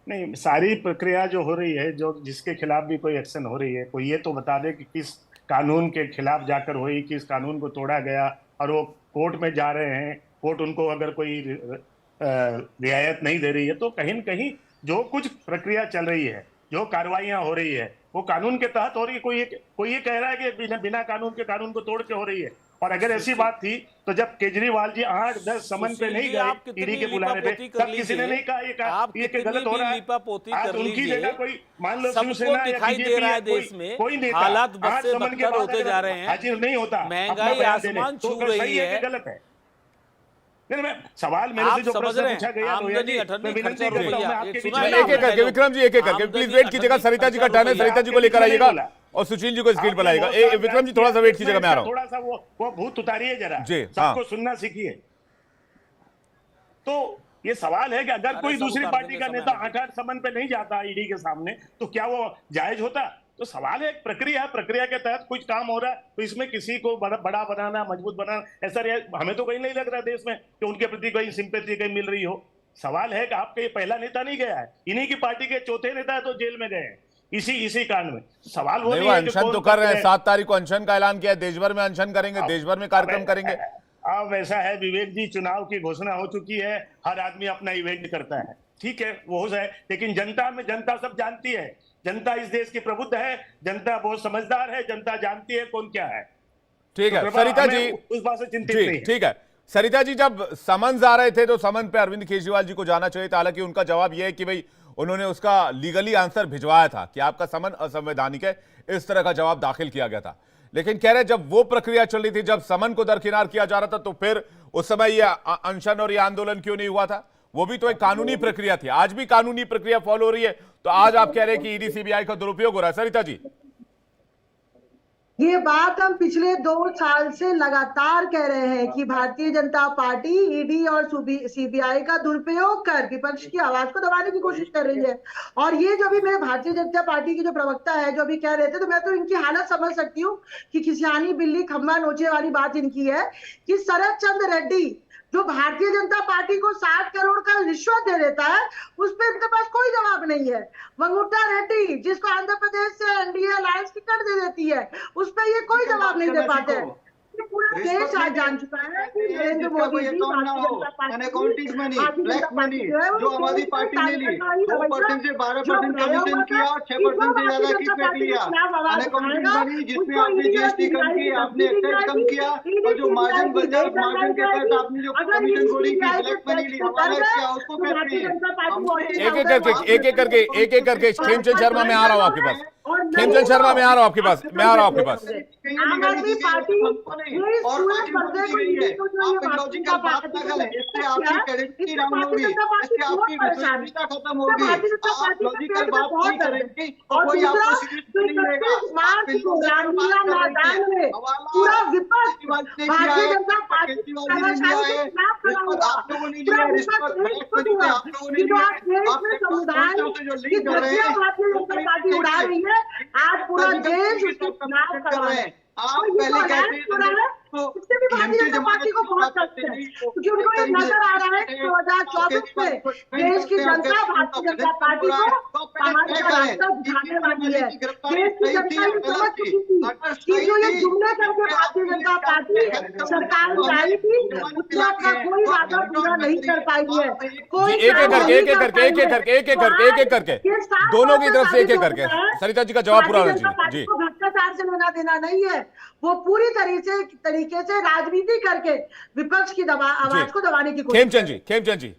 नहीं, सारी प्रक्रिया जो हो रही है, जो जिसके खिलाफ भी कोई एक्शन हो रही है, कोई ये तो बता दे कि किस कानून के खिलाफ जाकर हुई, किस कानून को तोड़ा गया, और वो कोर्ट में जा रहे हैं, कोर्ट उनको अगर कोई रियायत नहीं दे रही है, तो कहीं न कहीं जो कुछ प्रक्रिया चल रही है, जो कार्रवाइयां हो रही है, वो कानून के तहत हो रही है। कोई ये कह रहा है कि बिना कानून के, कानून को तोड़ के हो रही है। और अगर ऐसी बात थी तो जब केजरीवाल जी 8-10 समन पे नहीं गए ईडी के बुलाने पे, तब किसी ने नहीं कहा ये गलत हो रहा है। आज उनकी जगह कोई, मान लो शिवसेना या बीजेपी, कोई नेता हालात बद से समन के बदतर बाद होते जा रहे हैं, हाजिर नहीं होता, महंगाई आसमान छू रही है, गलत है। नहीं, मैं सवाल मेरे से जो प्रश्न पूछा गया, आमदनी अठन्नी खर्चा रुपया, एक एक करके विक्रम जी, एक एक करके प्लीज वेट कीजिएगा। सरिता जी का टर्न है, सरिता जी को लेकर आइएगा और सुशील जी को स्क्रीन पर लाइएगा। विक्रम जी थोड़ा सा वेट कीजिएगा, मैं आ रहा हूं। थोड़ा सा वो भूत उतारिए जरा, जी, सबको सुनना सीखिए। तो ये सवाल है कि अगर कोई दूसरी पार्टी का नेता 8-8 समन पे नहीं जाता ईडी के सामने, तो क्या वो जायज होता? तो सवाल है, एक प्रक्रिया के तहत कुछ काम हो रहा है, तो इसमें किसी को बड़ा बनाना, मजबूत बनाना, ऐसा हमें तो कहीं नहीं लग रहा देश में कि उनके प्रति कोई सिंपैथी कहीं मिल रही हो। सवाल है कि आपका ये पहला नेता नहीं गया है, इन्हीं की पार्टी के चौथे नेता है तो जेल में गए हैं इसी कांड में। सवाल वो नहीं है कि अनशन तो कर रहे हैं, 7 तारीख को अनशन का ऐलान किया है, देश भर में अनशन करेंगे, देश भर में कार्यक्रम करेंगे। अब ऐसा है विवेक जी, चुनाव की घोषणा हो चुकी है, हर आदमी अपना इवेंट करता है, ठीक है, वो हो जाए, लेकिन जनता सब जानती है, जनता इस देश की प्रबुद्ध है, जनता बहुत समझदार है, जनता जानती है कौन क्या है। ठीक है सरिता जी, उस बात से चिंतित नहीं है। ठीक है सरिता जी, जब समन्स आ रहे थे तो समन पे अरविंद केजरीवाल जी को जाना चाहिए था, हालांकि उनका जवाब यह है कि भाई उन्होंने उसका लीगली आंसर भिजवाया था कि आपका समन असंवैधानिक है, इस तरह का जवाब दाखिल किया गया था। लेकिन कह रहे जब वो प्रक्रिया चल रही थी, जब समन को दरकिनार किया जा रहा था, तो फिर उस समय ये अनशन और ये आंदोलन क्यों नहीं हुआ था? वो भी तो एक कानूनी प्रक्रिया थी, आज भी कानूनी प्रक्रिया फॉलो हो रही है, तो आज आप कह रहे हैं कि ईडी सीबीआई का दुरुपयोग हो रहा है। सरिता जी, ये बात हम पिछले 2 साल से लगातार कह रहे हैं कि भारतीय जनता पार्टी ईडी और सीबीआई का दुरुपयोग कर विपक्ष की आवाज को दबाने की कोशिश कर रही है। और ये जो भी मैं भारतीय जनता पार्टी की जो प्रवक्ता है जो भी कह रहे थे, तो मैं तो इनकी हालत समझ सकती हूँ कि खिसियानी बिल्ली खम्बा नोचे वाली बात इनकी है कि शरद चंद्र रेड्डी जो भारतीय जनता पार्टी को 60 करोड़ का रिश्वत दे देता है, उस पर इनके पास कोई जवाब नहीं है। मंगुट्टा रेड्डी जिसको आंध्र प्रदेश से एनडीए अलायंस टिकट दे देती है, उस पर ये कोई जवाब नहीं दे पाते हैं। पूरा देश आज जान चुका है कि नरेंद्र मोदी जी भारतीय जनता पार्टी जो आम आदमी पार्टी ने ली 2% से 12% कमीशन किया और 6% से ज्यादा किकबैक लिया, जिसमें आपने जीएसटी कम की, आपने एक्साइज कम किया, और जो मार्जिन बचा, मार्जिन के तहत आपने जो कमीशन गोली की, ब्लैक मनी ली, हवाला किया, उसको कहते हैं। एक एक करके खेमचंद शर्मा में आ रहा हूं आपके पास, खेमचंद शर्मा में आ रहा हूं आपके पास, मैं आ रहा हूं आपके पास। आम आदमी पार्टी और लॉजिकल बात ना करें, इससे आपकी क्रेडिबिलिटी डाउन होगी, इससे आपकी विश्वसनीयता खत्म होगी। आप लॉजिकल बात नहीं करेंगे तो कोई आपको सीरियस नहीं लेगा। पूरा विपक्ष भारतीय जनता पार्टी आप लोगों ने लिया रिश्वत, आप लोगों ने लिया, समुदाय की धज्जियां भारतीय जनता पार्टी उड़ा रही है। आज पूरा देश उसको चुनाव कर रहा है। आप पहले कहते हैं तो भारतीय जनता पार्टी को बहुत कष्ट है, क्योंकि उनको ये नजर आ रहा है कि 2024 में देश की जनता भारतीय जनता पार्टी को पहाड़ का रास्ता दिखाने वाली है। देश की जनता ये समझ चुकी थी कि जो ये जुमले करके भारतीय जनता पार्टी सरकार में आई थी, उसका अपना कोई वादा पूरा नहीं कर पाई है। कोई एक एक करके दोनों की तरफ से एक एक करके सरिता जी का जवाब पूरा होना चाहिए जी। भ्रष्टाचार से लेना देना नहीं है, वो पूरी तरीके से राजनीति करके विपक्ष की आवाज को दबाने की कोशिश। खेमचंद जी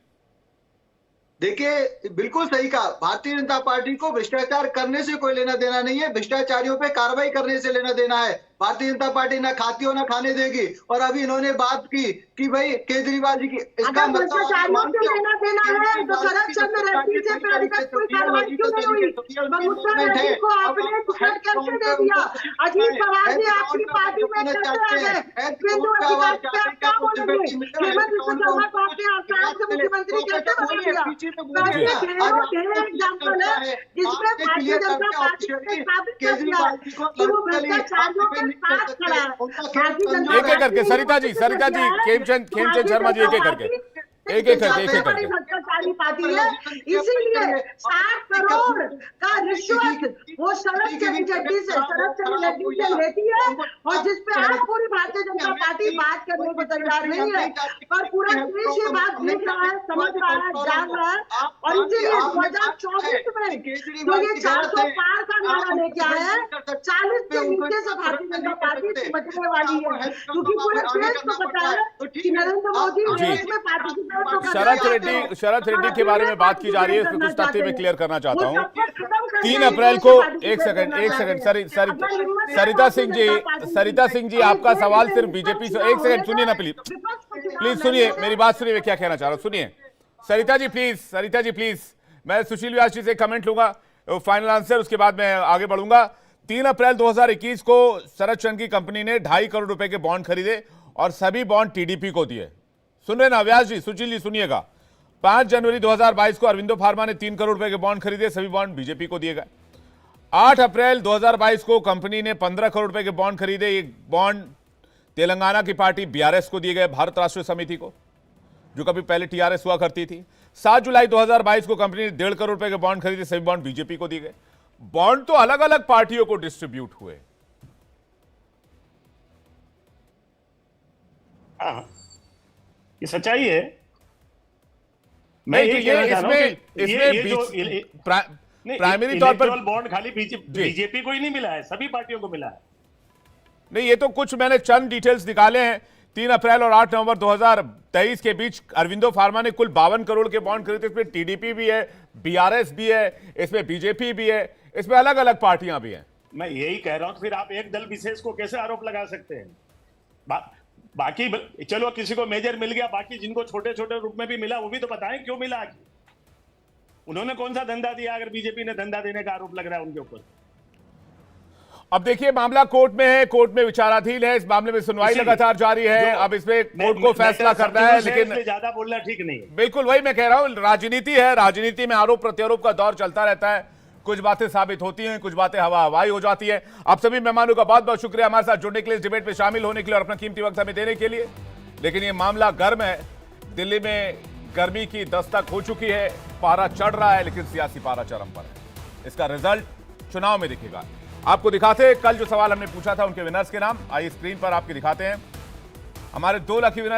देखिए बिल्कुल सही कहा, भारतीय जनता पार्टी को भ्रष्टाचार करने से कोई लेना देना नहीं है, भ्रष्टाचारियों पे कार्रवाई करने से लेना देना है। भारतीय जनता पार्टी ना खाती हो ना खाने देगी। और अभी इन्होंने बात की कि भाई केजरीवाल जी की, इसका अगर भ्रष्टाचारियों से लेना देना है तो शरद चंद्र रेड्डी से पहले तक कोई कार्रवाई क्यों नहीं हुई? बमुत्रा रेड्डी को आपने टिकट कैसे दे दिया? अजीत पवार जी आपकी पार्टी में कैसे आ गए? बिंदु अधिकारी पे आप क्या बोलेंगे? हेमंत बिस्वा शर्मा को आपने आसाम से मुख्यमंत्री कैसे बना दिया? ऐसे ढेरों एग्जाम्पल है जिसमें भारतीय जनता पार्टी ने साबित कर दिया कि वो भ्रष्टाचारियों के साथ खड़ा है। भारतीय जनता एक एक करके सरिता जी खेमचंद शर्मा जी एक एक करके भ्रष्टाचारी पार्टी है, इसीलिए 60 करोड़ का रिश्वत वो शरद चंद्र रेड्डी से लेती है और जिसपे आज पूरी भारतीय जनता पार्टी बात करने को तैयार नहीं है। पर पूरा देश ये बात देख रहा है, समझ रहा है, जान रहा है। और इसीलिए 2024 में जो ये 400 पार का नारा लेके आए हैं, 40 के नीचे से भारतीय जनता पार्टी सिमटने वाली है, क्योंकि पूरे देश को पता है कि नरेंद्र मोदी देश में पार्टी शरद रेड्डी के बारे में बात की जा रही है, इसमें कुछ तथ्य मैं क्लियर करना चाहता हूं। 3 अप्रैल को एक सेकंड सरिता सिंह जी आपका सवाल सिर्फ बीजेपी से, एक सेकंड सुनिए ना प्लीज सुनिए मेरी बात, सुनिए मैं क्या कहना चाह रहा हूं, सुनिए सरिता जी प्लीज। मैं सुशील व्यास जी से कमेंट लूंगा, फाइनल आंसर, उसके बाद मैं आगे बढ़ूंगा। 3 अप्रैल 2021 को शरद चंद्र की कंपनी ने 2.5 करोड़ रुपए के बॉन्ड खरीदे और सभी बॉन्ड टीडीपी को दिए। सुन रहे ना व्यास जी, सुशील जी सुनिएगा। 5 जनवरी 2022 को अरविंदो फार्मा ने 3 करोड़ रुपए के बॉन्ड खरीदे, सभी बॉन्ड बीजेपी को दिए गए। 8 अप्रैल 2022 को कंपनी ने 15 करोड़ रुपए के बॉन्ड खरीदे, एक बॉन्ड तेलंगाना की पार्टी बीआरएस को दिए गए, भारत राष्ट्रीय समिति को, जो कभी पहले टीआरएस हुआ करती थी। 7 जुलाई 2022 को कंपनी ने 1.5 करोड़ रुपए के बॉन्ड खरीदे, सभी बॉन्ड बीजेपी को दिए गए। बॉन्ड तो अलग अलग पार्टियों को डिस्ट्रीब्यूट हुए। ये सच्चाई है। मैं प्राइमरी तौर पर बॉन्ड खाली बीजेपी को ही नहीं मिला है, सभी पार्टियों को मिला है। नहीं, ये तो कुछ मैंने चंद डिटेल्स निकाले हैं। 3 अप्रैल और 8 नवंबर 2023 के बीच अरविंदो फार्मा ने कुल 52 करोड़ के बॉन्ड खरीदे। इसमें टीडीपी भी है, बीआरएस भी है, इसमें बीजेपी भी है, इसमें अलग अलग पार्टियां भी हैं। मैं यही कह रहा हूं, फिर आप एक दल विशेष को कैसे आरोप लगा सकते हैं? बाकी चलो किसी को मेजर मिल गया, बाकी जिनको छोटे छोटे रूप में भी मिला वो भी तो बताएं क्यों मिला। उन्होंने कौन सा धंधा दिया अगर बीजेपी ने धंधा देने का आरोप लग रहा है उनके ऊपर? अब देखिए मामला कोर्ट में है, कोर्ट में विचाराधीन है, इस मामले में सुनवाई लगातार जारी है। अब इसमें कोर्ट को फैसला करना है, लेकिन ज्यादा बोलना ठीक नहीं है। बिल्कुल वही मैं कह रहा हूं, राजनीति है, राजनीति में आरोप प्रत्यारोप का दौर चलता रहता है। कुछ बातें साबित होती हैं, कुछ बातें हवाई हो जाती है। आप सभी मेहमानों का बहुत बहुत शुक्रिया हमारे साथ जुड़ने के लिए, इस डिबेट में शामिल होने के लिए और अपना कीमती वक्त हमें देने के लिए। लेकिन ये मामला गर्म है, दिल्ली में गर्मी की दस्तक हो चुकी है, पारा चढ़ रहा है, लेकिन सियासी पारा चरम पर है। इसका रिजल्ट चुनाव में दिखेगा। आपको दिखाते हैं कल जो सवाल हमने पूछा था उनके विनर्स के नाम, आइए स्क्रीन पर आपके दिखाते हैं। हमारे 2 लकी विनर